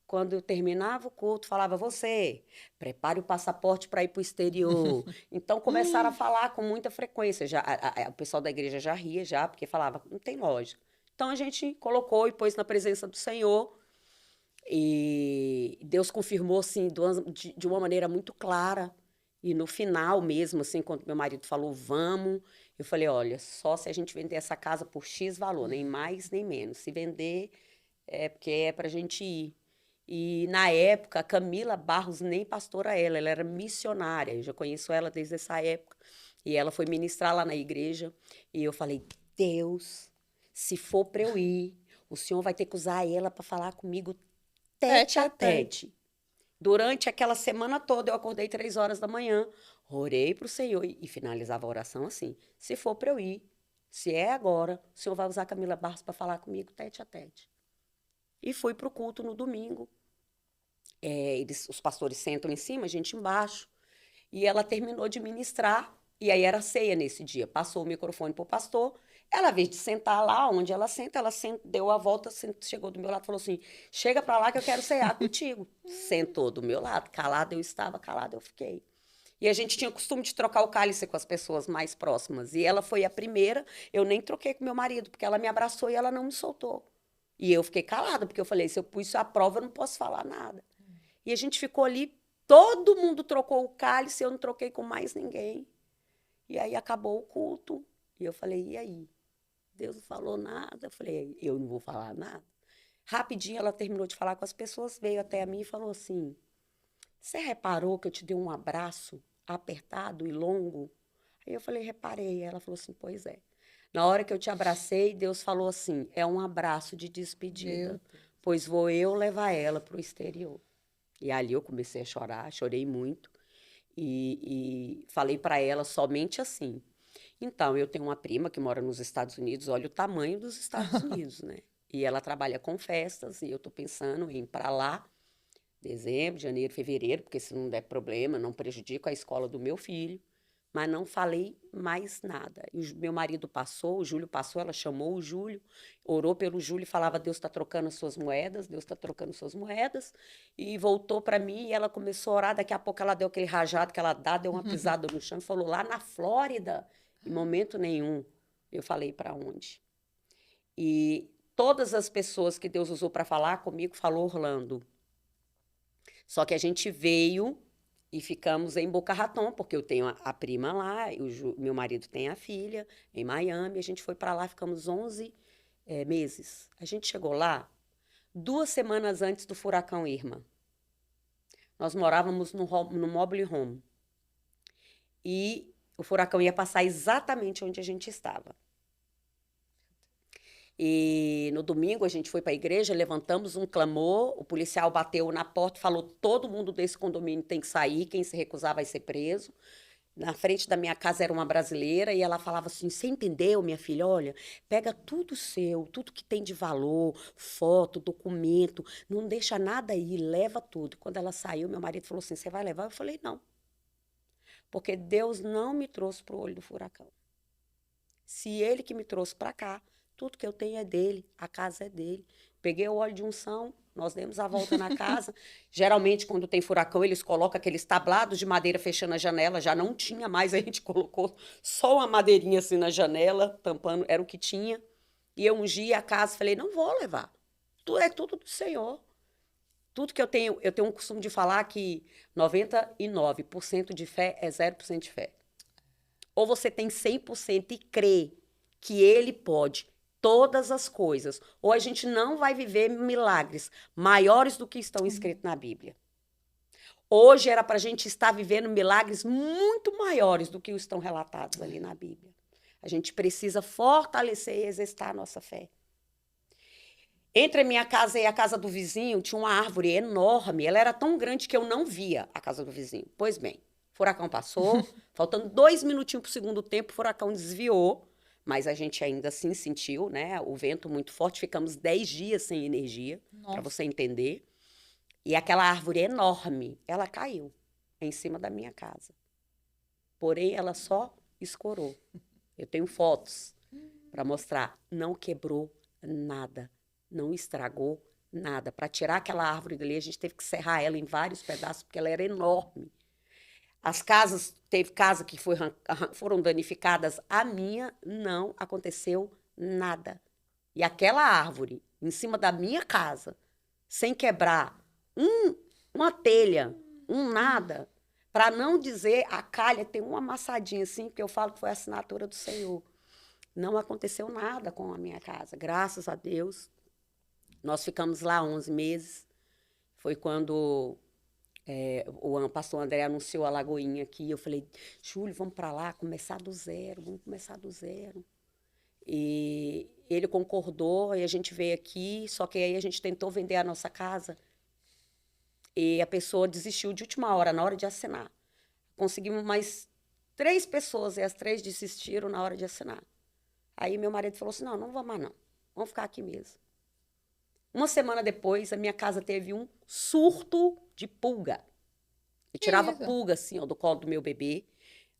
Quando eu terminava o culto, falava, você, prepare o passaporte para ir para o exterior. Então, começaram a falar com muita frequência. Já, o pessoal da igreja já ria, já, porque falava, não tem lógica. Então, a gente colocou e pôs na presença do Senhor. E Deus confirmou, assim, de uma maneira muito clara. E no final mesmo, assim, quando meu marido falou, vamos, eu falei, olha, só se a gente vender essa casa por X valor, nem mais nem menos. Se vender, é porque é pra gente ir. E na época, a Camila Barros nem pastora ela era missionária. Eu já conheço ela desde essa época. E ela foi ministrar lá na igreja. E eu falei, Deus, se for para eu ir, o senhor vai ter que usar ela para falar comigo tete a tete. Durante aquela semana toda, eu acordei 3 horas da manhã, orei para o Senhor e finalizava a oração assim: se for para eu ir, se é agora, o Senhor vai usar a Camila Barros para falar comigo tete a tete. E fui para o culto no domingo. Os pastores sentam em cima, a gente embaixo. E ela terminou de ministrar, e aí era ceia nesse dia. Passou o microfone para o pastor. Ela, ao invés de sentar lá onde ela senta, deu a volta, chegou do meu lado e falou assim: chega para lá que eu quero cear contigo. Sentou do meu lado, calada eu estava, calada eu fiquei. E a gente tinha o costume de trocar o cálice com as pessoas mais próximas. E ela foi a primeira, eu nem troquei com meu marido, porque ela me abraçou e ela não me soltou. E eu fiquei calada, porque eu falei: se eu pus isso à prova, eu não posso falar nada. E a gente ficou ali, todo mundo trocou o cálice, eu não troquei com mais ninguém. E aí acabou o culto. E eu falei: e aí? Deus não falou nada. Eu falei: eu não vou falar nada. Rapidinho ela terminou de falar com as pessoas, veio até mim e falou assim: você reparou que eu te dei um abraço apertado e longo? Aí eu falei: reparei. Ela falou assim: pois é. Na hora que eu te abracei, Deus falou assim: é um abraço de despedida, pois vou eu levar ela para o exterior. E ali eu comecei a chorar, chorei muito. E falei para ela somente assim: então, eu tenho uma prima que mora nos Estados Unidos, olha o tamanho dos Estados Unidos, né? E ela trabalha com festas, e eu tô pensando em ir para lá, dezembro, janeiro, fevereiro, porque se não der problema, não prejudico a escola do meu filho. Mas não falei mais nada. E o meu marido passou, o Júlio passou, ela chamou o Júlio, orou pelo Júlio e falava: Deus está trocando as suas moedas, Deus está trocando as suas moedas. E voltou para mim e ela começou a orar. Daqui a pouco ela deu aquele rajado que ela dá, deu uma pisada no chão e falou: lá na Flórida. Em momento nenhum eu falei para onde. E todas as pessoas que Deus usou para falar comigo, falou Orlando. Só que a gente veio e ficamos em Boca Raton, porque eu tenho a prima lá, e meu marido tem a filha em Miami. A gente foi para lá, ficamos 11 meses. A gente chegou lá 2 semanas antes do furacão Irma. Nós morávamos no mobile home. E o furacão ia passar exatamente onde a gente estava. E no domingo a gente foi para a igreja, levantamos um clamor, o policial bateu na porta e falou: todo mundo desse condomínio tem que sair, quem se recusar vai ser preso. Na frente da minha casa era uma brasileira e ela falava assim: você entendeu, minha filha? Olha, pega tudo seu, tudo que tem de valor, foto, documento, não deixa nada aí, leva tudo. Quando ela saiu, meu marido falou assim: você vai levar? Eu falei: não, porque Deus não me trouxe para o olho do furacão. Se ele que me trouxe para cá, tudo que eu tenho é dele, a casa é dele. Peguei o óleo de unção, nós demos a volta na casa. Geralmente, quando tem furacão, eles colocam aqueles tablados de madeira fechando a janela. Já não tinha mais, a gente colocou só uma madeirinha assim na janela, tampando, era o que tinha. E eu ungi a casa, falei: não vou levar. Tudo é tudo do Senhor. Tudo que eu tenho um costume de falar que 99% de fé é 0% de fé. Ou você tem 100% e crê que ele pode todas as coisas, ou a gente não vai viver milagres maiores do que estão escritos na Bíblia. Hoje era para a gente estar vivendo milagres muito maiores do que estão relatados ali na Bíblia. A gente precisa fortalecer e exercitar a nossa fé. Entre a minha casa e a casa do vizinho tinha uma árvore enorme. Ela era tão grande que eu não via a casa do vizinho. Pois bem, o furacão passou, faltando 2 minutinhos para o segundo tempo, o furacão desviou, mas a gente ainda assim sentiu, né, o vento muito forte. Ficamos 10 dias sem energia, para você entender. E aquela árvore enorme, ela caiu em cima da minha casa. Porém, ela só escorou. Eu tenho fotos para mostrar. Não quebrou nada, não estragou nada. Para tirar aquela árvore dali, a gente teve que serrar ela em vários pedaços, porque ela era enorme. As casas, teve casa que foram danificadas, a minha não aconteceu nada. E aquela árvore, em cima da minha casa, sem quebrar uma telha, nada, para não dizer a calha, tem uma amassadinha assim, que eu falo que foi a assinatura do Senhor. Não aconteceu nada com a minha casa, graças a Deus. Nós ficamos lá 11 meses. Foi quando o pastor André anunciou a Lagoinha aqui. Eu falei, Júlio, vamos para lá, começar do zero, vamos começar do zero. E ele concordou e a gente veio aqui, só que aí a gente tentou vender a nossa casa e a pessoa desistiu de última hora, na hora de assinar. Conseguimos mais 3 pessoas e as 3 desistiram na hora de assinar. Aí meu marido falou assim, não, não vamos mais não, vamos ficar aqui mesmo. Uma semana depois, a minha casa teve um surto de pulga. Eu tirava pulga, assim, ó, do colo do meu bebê.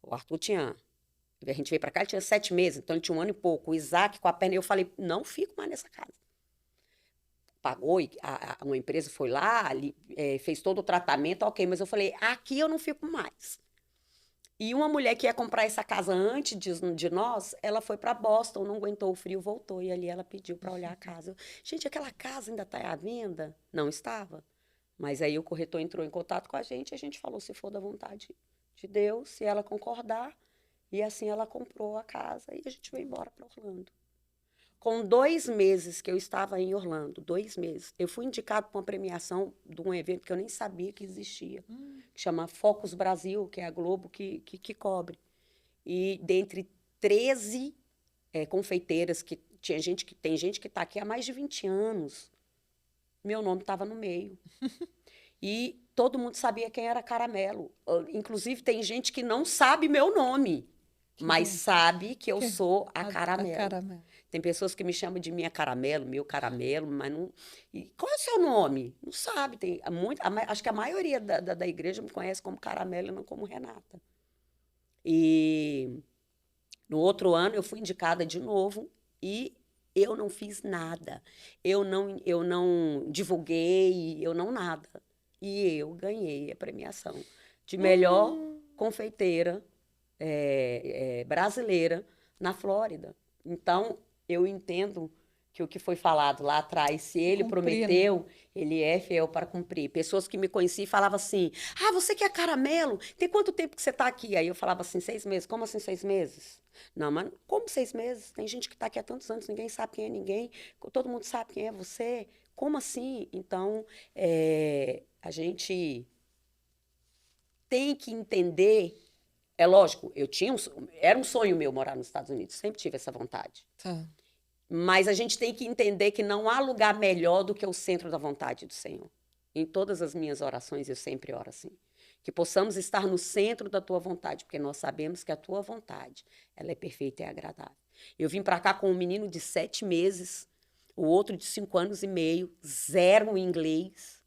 O Arthur tinha... A gente veio pra cá, ele tinha 7 meses, então ele tinha 1 ano e pouco. O Isaac com a perna, eu falei, não fico mais nessa casa. Pagou, uma empresa foi lá, fez todo o tratamento, ok, mas eu falei, aqui eu não fico mais. E uma mulher que ia comprar essa casa antes de nós, ela foi para Boston, não aguentou o frio, voltou. E ali ela pediu para olhar a casa. Gente, aquela casa ainda está à venda? Não estava. Mas aí o corretor entrou em contato com a gente falou, se for da vontade de Deus, se ela concordar. E assim ela comprou a casa e a gente veio embora para Orlando. Com 2 meses que eu estava em Orlando, 2 meses, eu fui indicado para uma premiação de um evento que eu nem sabia que existia, que chama Focus Brasil, que é a Globo que cobre. E dentre 13 confeiteiras, que tem gente que está aqui há mais de 20 anos, meu nome estava no meio. E todo mundo sabia quem era Caramelo. Inclusive, tem gente que não sabe meu nome, mas sabe que eu sou a Caramelo. Tem pessoas que me chamam de minha Caramelo, meu Caramelo, mas não... E qual é o seu nome? Não sabe. Acho que a maioria da igreja me conhece como Caramelo e não como Renata. E no outro ano eu fui indicada de novo e eu não fiz nada. Eu não divulguei, eu não nada. E eu ganhei a premiação de melhor confeiteira brasileira na Flórida. Então, eu entendo que o que foi falado lá atrás, se ele prometeu, ele é fiel para cumprir. Pessoas que me conheciam falavam assim, você que é Caramelo, tem quanto tempo que você está aqui? Aí eu falava assim, 6 meses. Como assim 6 meses? Não, mas como 6 meses? Tem gente que está aqui há tantos anos, ninguém sabe quem é ninguém, todo mundo sabe quem é você. Como assim? Então, a gente tem que entender. É lógico, era um sonho meu morar nos Estados Unidos, sempre tive essa vontade. Tá. Mas a gente tem que entender que não há lugar melhor do que o centro da vontade do Senhor. Em todas as minhas orações, eu sempre oro assim. Que possamos estar no centro da tua vontade, porque nós sabemos que a tua vontade, ela é perfeita e agradável. Eu vim para cá com um menino de 7 meses, o outro de 5 anos e meio, 0 inglês,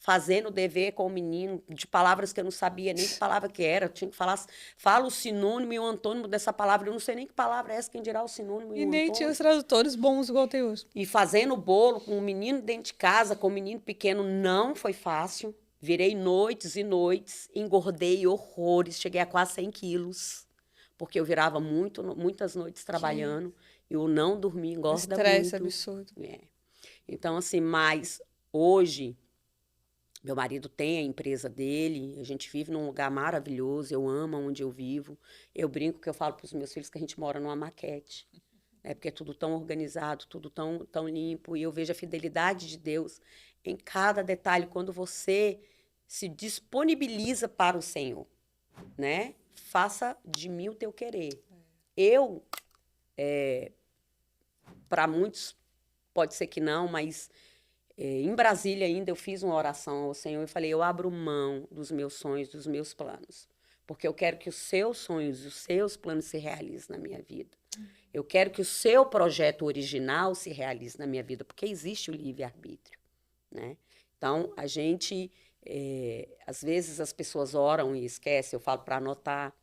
fazendo dever com o menino de palavras que eu não sabia nem que palavra que era. Eu tinha que falar, fala o sinônimo e o antônimo dessa palavra. Eu não sei nem que palavra é essa, quem dirá o sinônimo e o nem antônimo. tinha os tradutores bons igual tem hoje. E fazendo bolo com um menino dentro de casa, com um menino pequeno, não foi fácil. Virei noites e noites, engordei horrores, cheguei a quase 100 quilos, porque eu virava muitas noites trabalhando, e eu não dormia, engorda muito. Estresse absurdo. Então, assim, mas hoje... Meu marido tem a empresa dele, a gente vive num lugar maravilhoso, eu amo onde eu vivo. Eu brinco que eu falo para os meus filhos que a gente mora numa maquete, porque é tudo tão organizado, tudo tão limpo, e eu vejo a fidelidade de Deus em cada detalhe, quando você se disponibiliza para o Senhor, né? Faça de mim o teu querer. Eu, para muitos, pode ser que não, mas... em Brasília ainda eu fiz uma oração ao Senhor e falei, eu abro mão dos meus sonhos, dos meus planos, porque eu quero que os seus sonhos, os seus planos se realizem na minha vida. Eu quero que o seu projeto original se realize na minha vida, porque existe o livre-arbítrio, né? Então, a gente, às vezes as pessoas oram e esquecem, eu falo para anotar,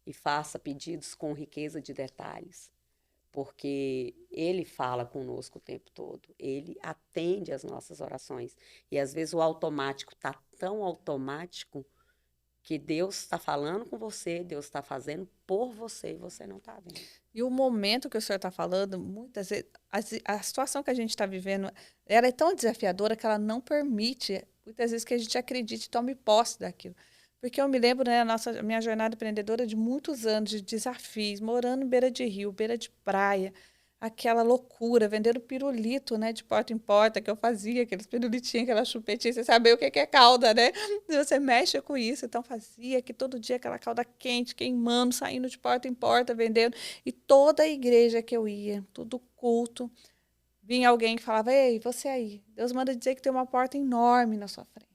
e faça pedidos com riqueza de detalhes. porque Ele fala conosco o tempo todo, Ele atende às nossas orações. E às vezes o automático está tão automático que Deus está falando com você, Deus está fazendo por você e você não está vendo. E o momento que o senhor está falando, muitas vezes, a situação que a gente está vivendo, ela é tão desafiadora que ela não permite, muitas vezes, que a gente acredite e tome posse daquilo. Porque eu me lembro, né, minha jornada empreendedora de muitos anos de desafios, morando em beira de rio, beira de praia, aquela loucura, vendendo pirulito, né, de porta em porta, que eu fazia, aqueles pirulitinhos, aquela chupetinha, você sabe o que é calda, né? Você mexe com isso, então fazia que todo dia aquela calda quente, queimando, saindo de porta em porta, vendendo, e toda a igreja que eu ia, todo culto, vinha alguém que falava, ei, você aí, Deus manda dizer que tem uma porta enorme na sua frente.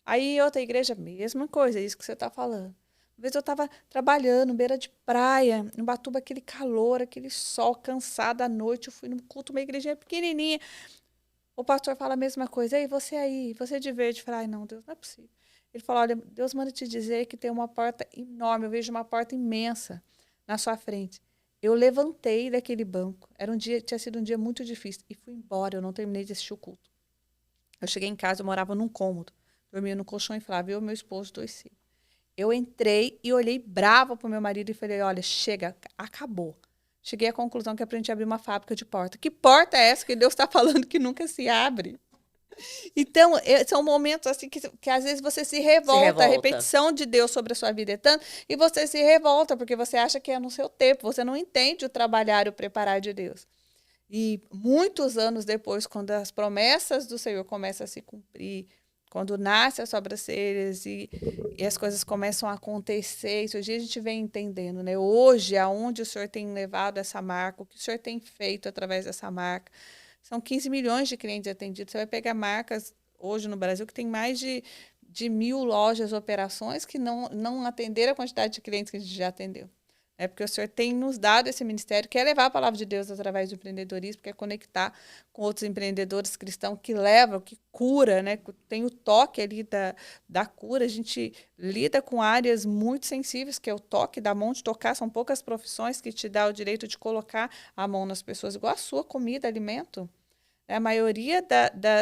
Aí outra igreja, mesma coisa, isso que você está falando. Uma vez eu estava trabalhando, beira de praia, em Ubatuba, aquele calor, aquele sol, cansada à noite. Eu fui no culto, uma igrejinha pequenininha. O pastor fala a mesma coisa. Ei, você aí, você de verde. Eu falei, ai, não, Deus, não é possível. Ele falou, olha, Deus manda te dizer que tem uma porta enorme. Eu vejo uma porta imensa na sua frente. Eu levantei daquele banco. Tinha sido um dia muito difícil. E fui embora, eu não terminei de assistir o culto. Eu cheguei em casa, eu morava num cômodo. Dormia no colchão e falava, eu, meu esposo, 2 filhos. Eu entrei e olhei brava para o meu marido e falei, olha, chega, acabou. Cheguei à conclusão que é para a gente abrir uma fábrica de porta. Que porta é essa que Deus está falando que nunca se abre? Então, são momentos assim que às vezes você se revolta. A repetição de Deus sobre a sua vida é tanto, e você se revolta porque você acha que é no seu tempo. Você não entende o trabalhar e o preparar de Deus. E muitos anos depois, quando as promessas do Senhor começam a se cumprir, quando nasce as sobrancelhas e as coisas começam a acontecer, isso hoje a gente vem entendendo, né? Hoje, aonde o Senhor tem levado essa marca, o que o Senhor tem feito através dessa marca. São 15 milhões de clientes atendidos. Você vai pegar marcas hoje no Brasil que tem mais de 1.000 lojas, operações que não atenderam a quantidade de clientes que a gente já atendeu. É porque o Senhor tem nos dado esse ministério, que é levar a palavra de Deus através do empreendedorismo, que é conectar com outros empreendedores cristãos que levam, que cura, né? Tem o toque ali da cura. A gente lida com áreas muito sensíveis, que é o toque, da mão de tocar. São poucas profissões que te dá o direito de colocar a mão nas pessoas, igual a sua comida, alimento. A maioria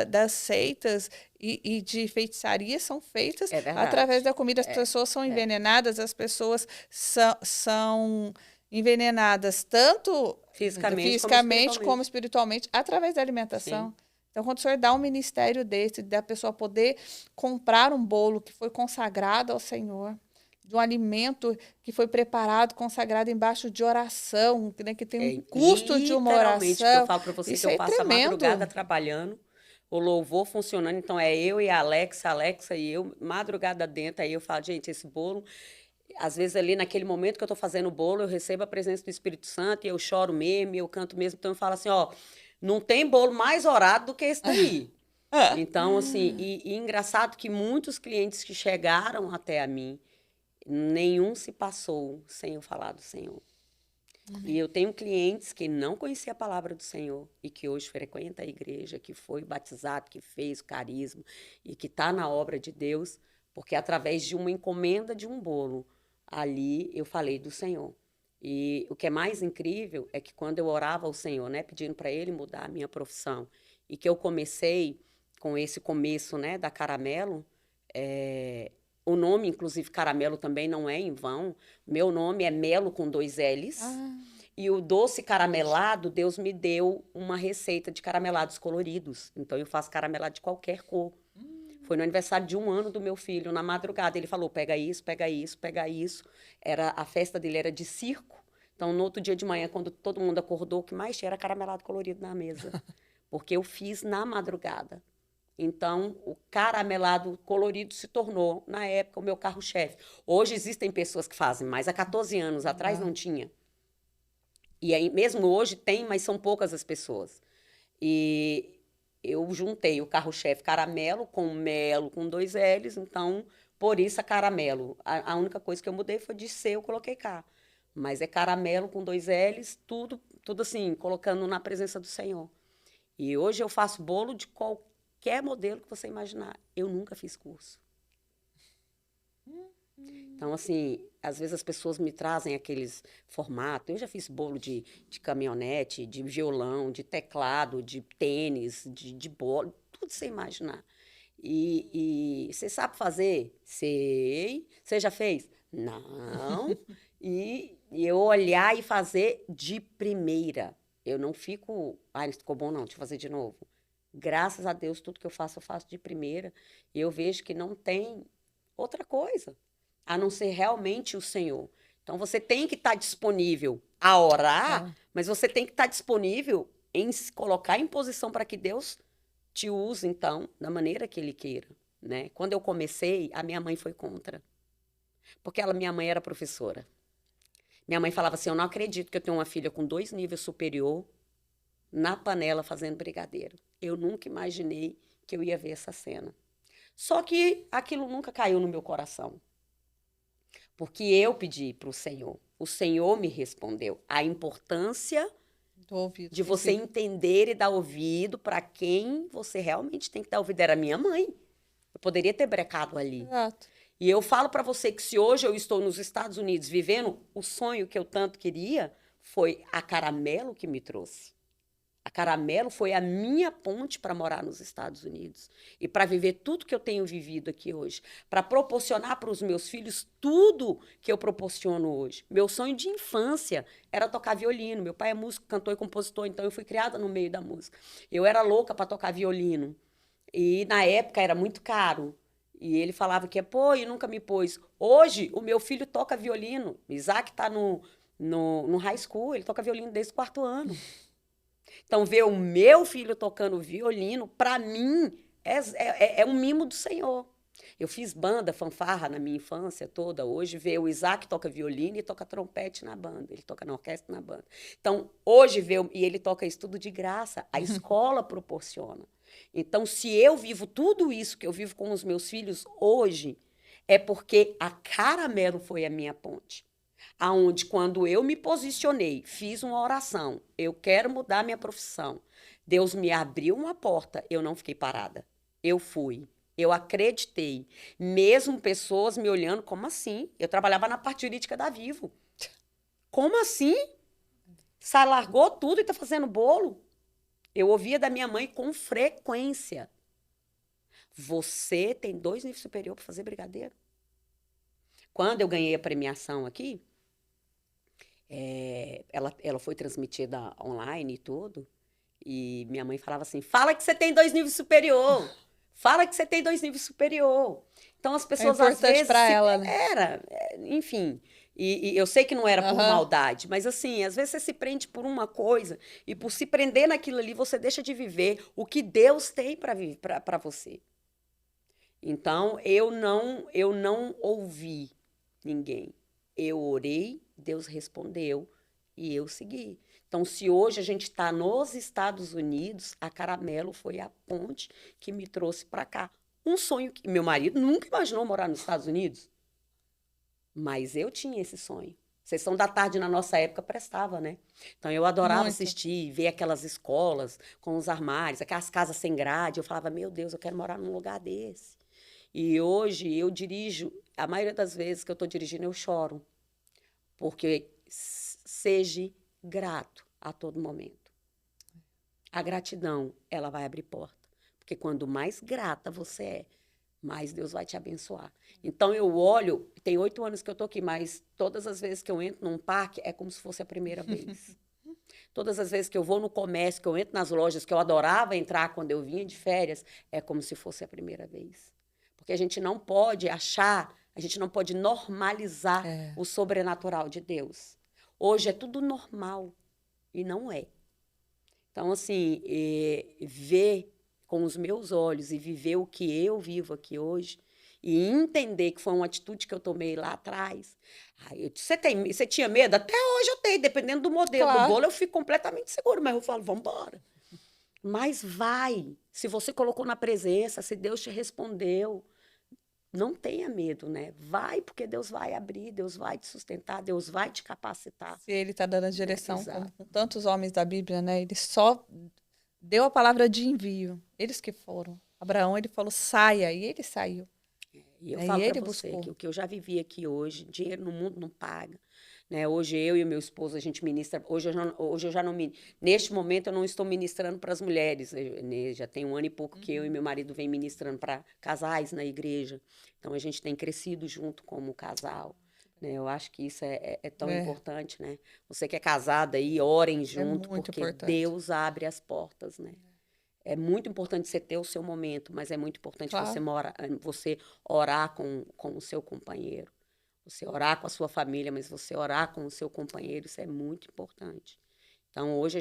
das seitas e de feitiçaria são feitas através da comida. As pessoas são envenenadas, as pessoas são envenenadas tanto fisicamente como espiritualmente através da alimentação. Sim. Então, quando o senhor dá um ministério desse, da pessoa poder comprar um bolo que foi consagrado ao Senhor, de um alimento que foi preparado, consagrado embaixo de oração, né, que tem um custo de uma oração. Literalmente, que eu falo para você que eu passo tremendo. A madrugada trabalhando, o louvor funcionando, então é eu e a Alexa e eu, madrugada dentro, aí eu falo, gente, esse bolo, às vezes ali naquele momento que eu estou fazendo o bolo, eu recebo a presença do Espírito Santo e eu choro mesmo, eu canto mesmo, então eu falo assim, ó, não tem bolo mais orado do que esse daí. Então, assim, e engraçado que muitos clientes que chegaram até a mim, nenhum se passou sem eu falar do Senhor. E eu tenho clientes que não conheciam a palavra do Senhor e que hoje frequentam a igreja, que foi batizado, que fez o carisma e que está na obra de Deus, porque através de uma encomenda de um bolo, ali eu falei do Senhor. E o que é mais incrível é que quando eu orava ao Senhor, né, pedindo para Ele mudar a minha profissão, e que eu comecei com esse começo, né, da Caramelo, o nome, inclusive, Caramelo também não é em vão. Meu nome é Melo com 2 L's. E o doce caramelado, Deus me deu uma receita de caramelados coloridos. Então, eu faço caramelado de qualquer cor. Foi no aniversário de 1 ano do meu filho, na madrugada. Ele falou, pega isso, pega isso, pega isso. A festa dele era de circo. Então, no outro dia de manhã, quando todo mundo acordou, o que mais tinha era caramelado colorido na mesa. Porque eu fiz na madrugada. Então, o caramelado colorido se tornou, na época, o meu carro-chefe. Hoje existem pessoas que fazem, mas há 14 anos atrás não tinha. E aí, mesmo hoje tem, mas são poucas as pessoas. E eu juntei o carro-chefe caramelo com melo com 2 L's, então, por isso a caramelo. A única coisa que eu mudei foi de C, eu coloquei K. Mas é caramelo com 2 L's, tudo assim, colocando na presença do Senhor. E hoje eu faço bolo de qualquer modelo que você imaginar. Eu nunca fiz curso. Então, assim, às vezes as pessoas me trazem aqueles formatos. Eu já fiz bolo de caminhonete, de violão, de teclado, de tênis, de bola, tudo sem imaginar. E você sabe fazer? Sei. Você já fez? Não. E eu olhar e fazer de primeira. Eu não fico, não ficou bom não, deixa eu fazer de novo. Graças a Deus, tudo que eu faço de primeira. E eu vejo que não tem outra coisa, a não ser realmente o Senhor. Então, você tem que estar disponível a orar, mas você tem que estar disponível em se colocar em posição para que Deus te use, então, da maneira que Ele queira, né? Quando eu comecei, a minha mãe foi contra. Porque minha mãe era professora. Minha mãe falava assim, eu não acredito que eu tenho uma filha com 2 níveis superior na panela fazendo brigadeiro. Eu nunca imaginei que eu ia ver essa cena. Só que aquilo nunca caiu no meu coração. Porque eu pedi para o Senhor me respondeu. A importância de você entender e dar ouvido para quem você realmente tem que dar ouvido. Era minha mãe. Eu poderia ter brecado ali. Exato. E eu falo para você que se hoje eu estou nos Estados Unidos vivendo o sonho que eu tanto queria, foi a Caramelo que me trouxe. A Caramelo foi a minha ponte para morar nos Estados Unidos e para viver tudo que eu tenho vivido aqui hoje, para proporcionar para os meus filhos tudo que eu proporciono hoje. Meu sonho de infância era tocar violino. Meu pai é músico, cantor e compositor, então eu fui criada no meio da música. Eu era louca para tocar violino e na época era muito caro. E ele falava que e nunca me pôs. Hoje, o meu filho toca violino. Isaac está no high school, ele toca violino desde o 4º ano. Então, ver o meu filho tocando violino, para mim, é um mimo do Senhor. Eu fiz banda, fanfarra na minha infância toda. Hoje, ver o Isaac toca violino e toca trompete na banda. Ele toca na orquestra e na banda. Então, hoje, e ele toca isso tudo de graça. A escola proporciona. Então, se eu vivo tudo isso que eu vivo com os meus filhos hoje, é porque a Caramelo foi a minha ponte. Aonde, quando eu me posicionei, fiz uma oração, eu quero mudar minha profissão, Deus me abriu uma porta, eu não fiquei parada. Eu fui, eu acreditei. Mesmo pessoas me olhando, como assim? Eu trabalhava na parte jurídica da Vivo. Como assim? Você largou tudo e está fazendo bolo? Eu ouvia da minha mãe com frequência. Você tem 2 níveis superior para fazer brigadeiro? Quando eu ganhei a premiação aqui, ela foi transmitida online e tudo, e minha mãe falava assim, fala que você tem 2 níveis superior, fala que você tem 2 níveis superior. Então as pessoas às vezes... para ela, né? Enfim, e eu sei que não era por maldade, mas assim, às vezes você se prende por uma coisa, e por se prender naquilo ali, você deixa de viver o que Deus tem para você. Então, eu não ouvi ninguém. Eu orei, Deus respondeu e eu segui. Então, se hoje a gente está nos Estados Unidos, a Caramelo foi a ponte que me trouxe para cá. Um sonho que meu marido nunca imaginou morar nos Estados Unidos, mas eu tinha esse sonho. Sessão da tarde na nossa época prestava, né? Então eu adorava assistir, ver aquelas escolas com os armários, aquelas casas sem grade. Eu falava, meu Deus, eu quero morar num lugar desse. E hoje eu dirijo, a maioria das vezes que eu estou dirigindo, eu choro. Porque seja grato a todo momento. A gratidão, ela vai abrir porta. Porque quando mais grata você é, mais Deus vai te abençoar. Então eu olho, tem 8 anos que eu estou aqui, mas todas as vezes que eu entro num parque, é como se fosse a primeira vez. Todas as vezes que eu vou no comércio, que eu entro nas lojas, que eu adorava entrar quando eu vinha de férias, é como se fosse a primeira vez. Porque a gente não pode achar, a gente não pode normalizar o sobrenatural de Deus. Hoje é tudo normal e não é. Então, assim, ver com os meus olhos e viver o que eu vivo aqui hoje e entender que foi uma atitude que eu tomei lá atrás. Você tinha medo? Até hoje eu tenho, dependendo do modelo do bolo, eu fico completamente seguro, mas eu falo, vamos embora. Mas vai, se você colocou na presença, se Deus te respondeu, não tenha medo, né? Vai, porque Deus vai abrir, Deus vai te sustentar, Deus vai te capacitar. Se Ele está dando a direção, como com tantos homens da Bíblia, né? Ele só deu a palavra de envio. Eles que foram. Abraão, ele falou, saia, e ele saiu. E eu Aí falo para ele você buscou. que o que eu já vivi aqui hoje, dinheiro no mundo não paga, né? Hoje eu e o meu esposo, a gente ministra. Hoje eu já não me. Neste momento, eu não estou ministrando para as mulheres, né? Já tem 1 ano e pouco que eu e meu marido vem ministrando para casais na igreja. Então, a gente tem crescido junto como casal. Né? Eu acho que isso é tão É, importante, né? Você que é casada aí, orem é junto, muito porque importante. Deus abre as portas, né? É muito importante você ter o seu momento, mas é muito importante Claro, você orar com o seu companheiro. Você orar com a sua família, mas você orar com o seu companheiro, isso é muito importante. Então, hoje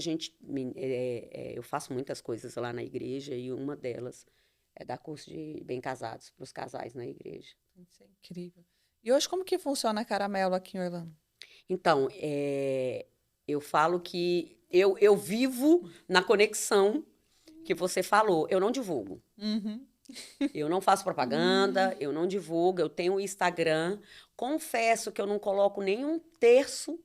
eu faço muitas coisas lá na igreja e uma delas é dar curso de bem casados para os casais na igreja. isso é incrível. E hoje, como que funciona a Caramelo aqui em Orlando? Então, eu falo que eu vivo na conexão que você falou. Eu não divulgo. Uhum. Eu não faço propaganda, eu não divulgo, eu tenho o Instagram. Confesso que eu não coloco nem um terço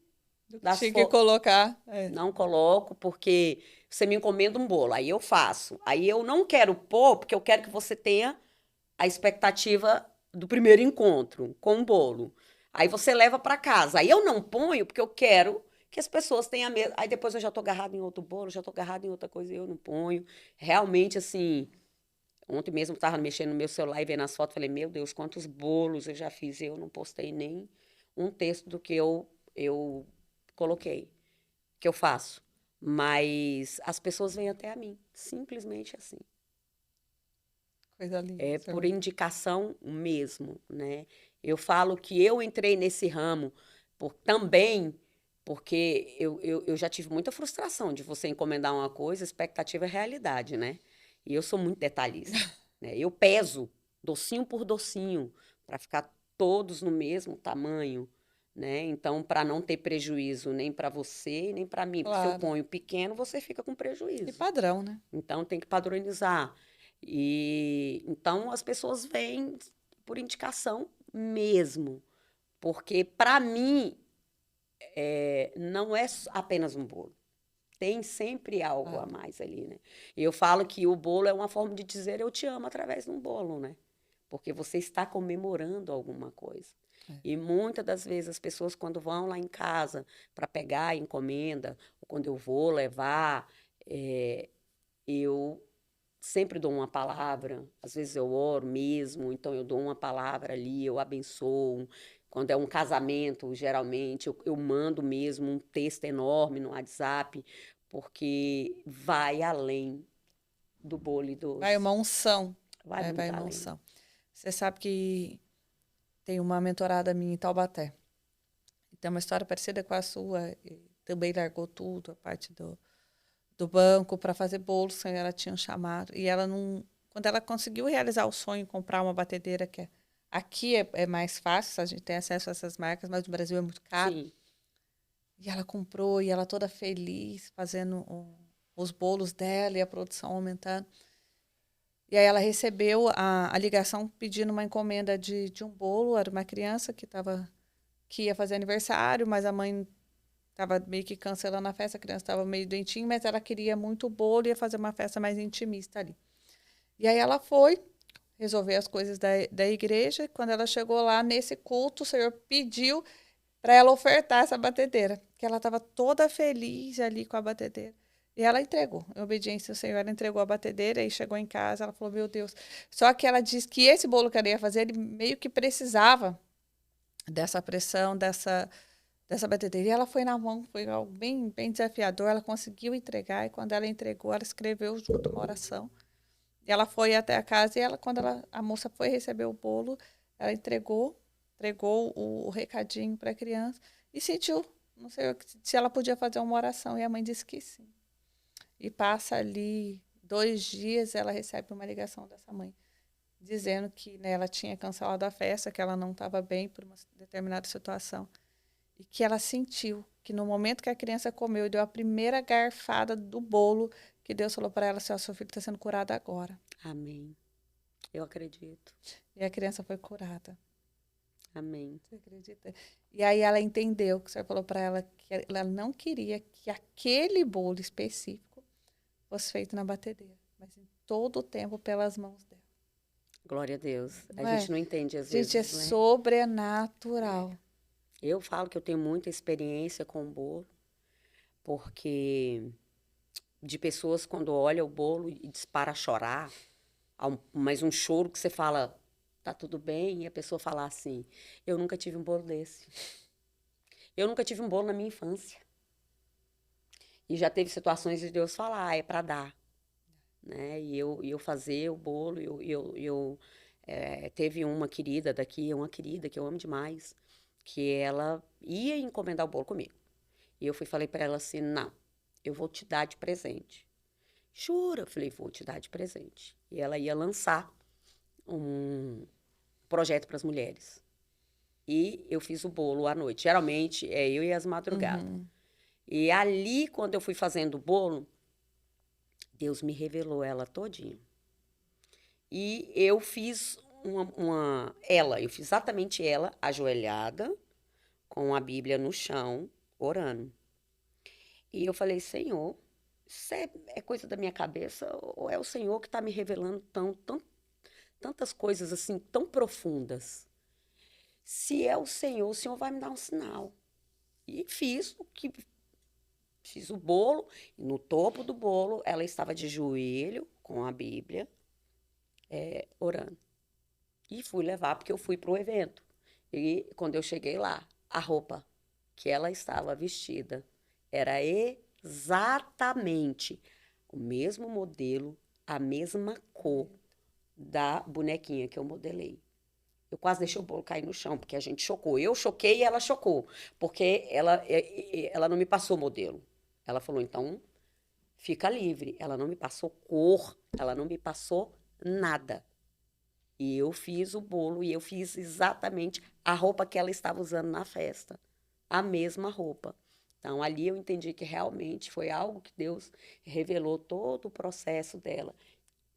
das Tinha que fotos. colocar. Não coloco, porque você me encomenda um bolo, aí eu faço. Aí eu não quero pôr, porque eu quero que você tenha a expectativa do primeiro encontro com o bolo. Aí você leva para casa. Aí eu não ponho, porque eu quero que as pessoas tenham a mesma. Aí depois eu já tô agarrado em outro bolo, já tô agarrado em outra coisa e eu não ponho. Realmente, assim. Ontem mesmo eu estava mexendo no meu celular e vendo as fotos, falei, meu Deus, quantos bolos eu já fiz. Eu não postei nem um texto do que eu coloquei, que eu faço. Mas as pessoas vêm até a mim, simplesmente assim. Coisa linda. É Isso é por muito- indicação mesmo, né? Eu falo que eu entrei nesse ramo também porque eu já tive muita frustração de você encomendar uma coisa, expectativa é realidade, né? E eu sou muito detalhista, né? Eu peso docinho por docinho para ficar todos no mesmo tamanho, né? Então, para não ter prejuízo nem para você e nem para mim, porque se eu Claro. ponho pequeno, você fica com E prejuízo. padrão, né? Então tem que padronizar. E então as pessoas vêm por indicação mesmo, porque para mim não é apenas um bolo. Tem sempre algo a Claro. mais ali, né? E eu falo que o bolo é uma forma de dizer eu te amo através de um bolo, né? Porque você está comemorando alguma coisa. É. E muitas das vezes as pessoas, quando vão lá em casa para pegar a encomenda, ou quando eu vou levar, eu sempre dou uma palavra, às vezes eu oro mesmo, então eu dou uma palavra ali, eu abençoo. Quando é um casamento, geralmente, eu mando mesmo um texto enorme no WhatsApp, porque vai além do bolo e Vai doce. uma unção. Vai É, vai muito uma além. unção. Você sabe que tem uma mentorada minha em Taubaté. E tem uma história parecida com a sua. E também largou tudo, a parte do banco, para fazer bolo, sem ela tinha um chamado. E ela não. Quando ela conseguiu realizar o sonho, comprar uma batedeira, aqui é mais fácil, a gente tem acesso a essas marcas, mas no Brasil é muito caro. Sim, E ela comprou, e ela toda feliz, fazendo os bolos dela e a produção aumentando. E aí ela recebeu a ligação pedindo uma encomenda de um bolo. Era uma criança que ia fazer aniversário, mas a mãe estava meio que cancelando a festa. A criança estava meio doentinha, mas ela queria muito bolo e ia fazer uma festa mais intimista ali. E aí ela foi resolver as coisas da igreja. E quando ela chegou lá, nesse culto, o Senhor pediu para ela ofertar essa batedeira, que ela estava toda feliz ali com a batedeira. E ela entregou, em obediência ao Senhor, ela entregou a batedeira e chegou em casa, ela falou, meu Deus. Só que ela disse que esse bolo que ela ia fazer, ele meio que precisava dessa pressão, dessa batedeira. E ela foi na mão, foi algo bem, bem desafiador, ela conseguiu entregar, e quando ela entregou, ela escreveu junto uma oração. E ela foi até a casa, e a moça foi receber o bolo, ela entregou o recadinho para a criança e sentiu, não sei se ela podia fazer uma oração. E a mãe disse que sim. E passa ali 2 dias, ela recebe uma ligação dessa mãe, dizendo que, né, ela tinha cancelado a festa, que ela não estava bem por uma determinada situação. E que ela sentiu que no momento que a criança comeu e deu a primeira garfada do bolo, que Deus falou para ela assim, seu filho está sendo curado agora. amém. Eu acredito. E a criança foi curada. Amém. Você acredita? E aí ela entendeu que o senhor falou para ela que ela não queria que aquele bolo específico fosse feito na batedeira, mas em todo o tempo pelas mãos dela. Glória a Deus. A Não é? gente não entende às Gente, é vezes, né? sobrenatural. Eu falo que eu tenho muita experiência com o bolo, porque de pessoas quando olha o bolo e dispara a chorar, mas um choro que você fala, tá tudo bem, e a pessoa fala assim, eu nunca tive um bolo desse. Eu nunca tive um bolo na minha infância. E já teve situações de Deus falar, é para dar, né? E eu fazer o bolo, teve uma querida daqui, uma querida que eu amo demais, que ela ia encomendar o bolo comigo. E eu falei para ela assim, não, eu vou te dar de presente. Jura? Eu falei, vou te dar de presente. E ela ia lançar um projeto para as mulheres. E eu fiz o bolo à noite. Geralmente é eu e as madrugadas. E ali, quando eu fui fazendo o bolo, Deus me revelou ela todinha. E eu fiz eu fiz exatamente ela, ajoelhada, com a Bíblia no chão, orando. E eu falei, Senhor, isso é coisa da minha cabeça ou é o Senhor que está me revelando tantas coisas assim, tão profundas? Se é o Senhor vai me dar um sinal. E fiz o bolo, e no topo do bolo ela estava de joelho com a Bíblia, orando. E fui levar, porque eu fui para o evento. E quando eu cheguei lá, a roupa que ela estava vestida era exatamente o mesmo modelo, a mesma cor da bonequinha que eu modelei. Eu quase deixei o bolo cair no chão, porque a gente chocou. Eu choquei e ela chocou, porque ela não me passou modelo. Ela falou, então, fica livre. Ela não me passou cor, ela não me passou nada. E eu fiz o bolo e eu fiz exatamente a roupa que ela estava usando na festa. A mesma roupa. Então, ali eu entendi que realmente foi algo que Deus revelou todo o processo dela.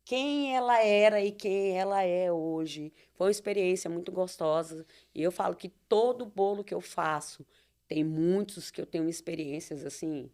Quem ela era e quem ela é hoje. Foi uma experiência muito gostosa. E eu falo que todo bolo que eu faço, tem muitos que eu tenho experiências assim,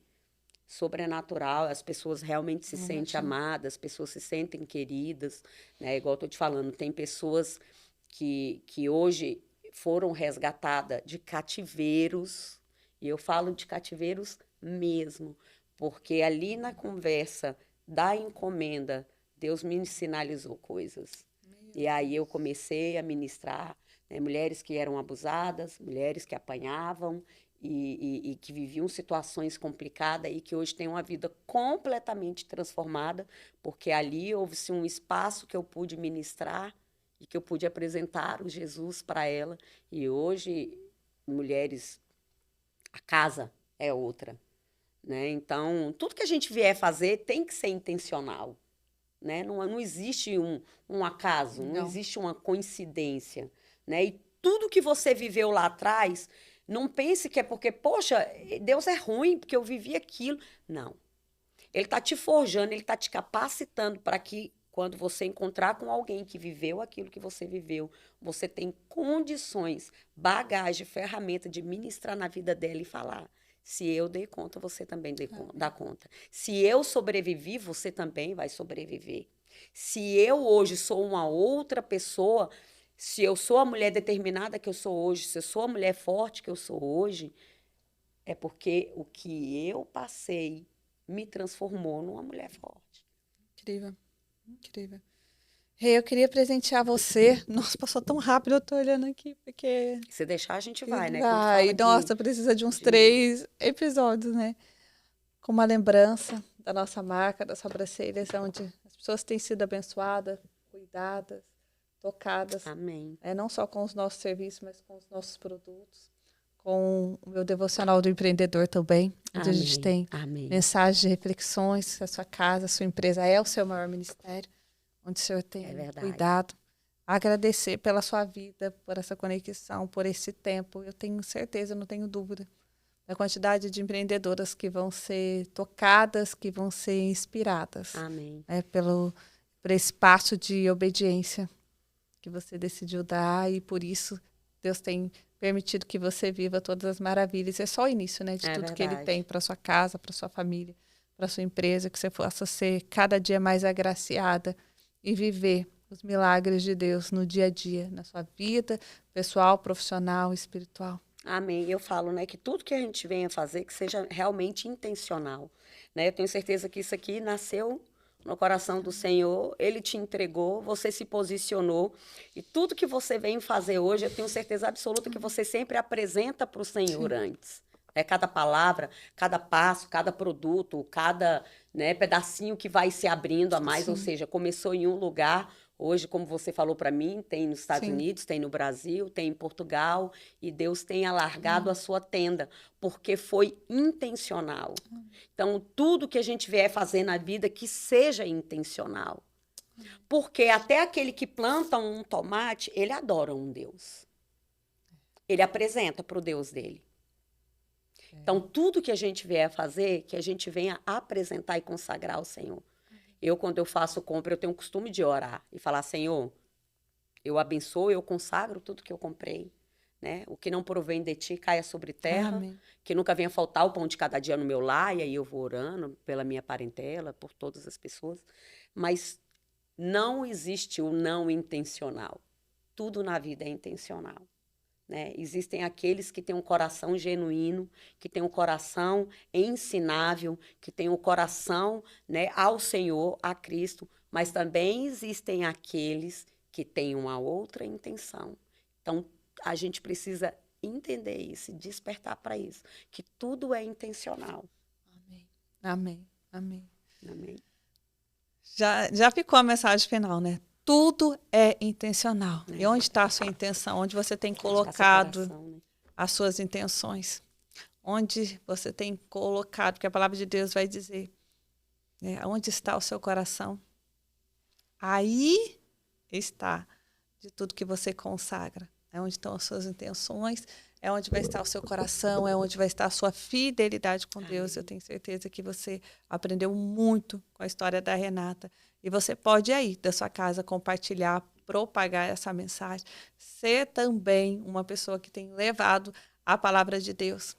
sobrenatural, as pessoas realmente se sentem amadas, as pessoas se sentem queridas, né? Igual eu tô te falando, tem pessoas que hoje foram resgatadas de cativeiros, e eu falo de cativeiros mesmo, porque ali na conversa da encomenda, Deus me sinalizou coisas. E aí eu comecei a ministrar, né, mulheres que eram abusadas, mulheres que apanhavam, e que viviam situações complicadas e que hoje têm uma vida completamente transformada, porque ali houve-se um espaço que eu pude ministrar e que eu pude apresentar o Jesus para ela. E hoje, mulheres, a casa é outra, né? Então, tudo que a gente vier fazer tem que ser intencional, né? Não existe um acaso, não existe uma coincidência, né? E tudo que você viveu lá atrás, não pense que é porque, poxa, Deus é ruim, porque eu vivi aquilo. Não. Ele está te forjando, ele está te capacitando para que, quando você encontrar com alguém que viveu aquilo que você viveu, você tem condições, bagagem, ferramenta de ministrar na vida dela e falar. Se eu dei conta, você também dá conta. Se eu sobrevivi, você também vai sobreviver. Se eu hoje sou uma outra pessoa, se eu sou a mulher determinada que eu sou hoje, se eu sou a mulher forte que eu sou hoje, é porque o que eu passei me transformou numa mulher forte. Incrível, incrível. Rê, eu queria presentear você. Nossa, passou tão rápido, eu tô olhando aqui, porque... Se deixar, a gente vai, né? Quando Ai, fala nossa, precisa de uns 3 episódios, né? Com uma lembrança da nossa marca, das sobrancelhas, onde as pessoas têm sido abençoadas, cuidadas, tocadas. Amém. Não só com os nossos serviços, mas com os nossos produtos. Com o meu devocional do empreendedor também, onde a gente tem mensagens de reflexões, a sua casa, a sua empresa é o seu maior ministério, onde o Senhor tem cuidado. Agradecer pela sua vida, por essa conexão, por esse tempo. Eu tenho certeza, não tenho dúvida, da quantidade de empreendedoras que vão ser tocadas, que vão ser inspiradas. Amém. Por esse passo de obediência que você decidiu dar, e por isso Deus tem permitido que você viva todas as maravilhas. É só o início, né, de tudo verdade. Que Ele tem para sua casa, para sua família, para sua empresa, que você possa ser cada dia mais agraciada e viver os milagres de Deus no dia a dia, na sua vida pessoal, profissional, espiritual. Amém. Eu falo, né, que tudo que a gente venha fazer, que seja realmente intencional, né? Eu tenho certeza que isso aqui nasceu no coração do Senhor, Ele te entregou, você se posicionou, e tudo que você vem fazer hoje, eu tenho certeza absoluta que você sempre apresenta para o Senhor antes. É cada palavra, cada passo, cada produto, cada, né, pedacinho que vai se abrindo a mais, ou Sim. seja, começou em um lugar, hoje, como você falou para mim, tem nos Estados Sim. Unidos, tem no Brasil, tem em Portugal, e Deus tem alargado a sua tenda, porque foi intencional. Então, tudo que a gente vier fazer na vida, que seja intencional. Porque até aquele que planta um tomate, ele adora um Deus. Ele apresenta para o Deus dele. Então, tudo que a gente vier fazer, que a gente venha apresentar e consagrar ao Senhor. Eu, quando eu faço compra, eu tenho o costume de orar e falar, Senhor, eu abençoo, eu consagro tudo que eu comprei. Né? O que não provém de ti caia sobre terra, Amém. que nunca venha faltar o pão de cada dia no meu lar, e aí eu vou orando pela minha parentela, por todas as pessoas. Mas não existe o não intencional. Tudo na vida é intencional. Né? Existem aqueles que têm um coração genuíno, que têm um coração ensinável, que têm um coração, né, ao Senhor, a Cristo, mas também existem aqueles que têm uma outra intenção. Então, a gente precisa entender isso e despertar para isso, que tudo é intencional. Amém. Amém. Amém. Amém. Já ficou a mensagem final, né? Tudo é intencional. E onde está a sua intenção? Onde você tem colocado Coração, né? as suas intenções? Onde você tem colocado, porque a palavra de Deus vai dizer, né, onde está o seu coração? Aí está de tudo que você consagra. É onde estão as suas intenções, é onde vai estar o seu coração, é onde vai estar a sua fidelidade com Deus. Eu tenho certeza que você aprendeu muito com a história da Renata. E você pode aí, da sua casa, compartilhar, propagar essa mensagem. Ser também uma pessoa que tem levado a palavra de Deus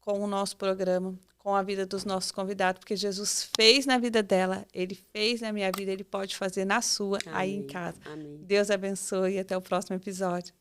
com o nosso programa, com a vida dos nossos convidados, porque Jesus fez na vida dela, Ele fez na minha vida, Ele pode fazer na sua, aí em casa. Amém. Deus abençoe e até o próximo episódio.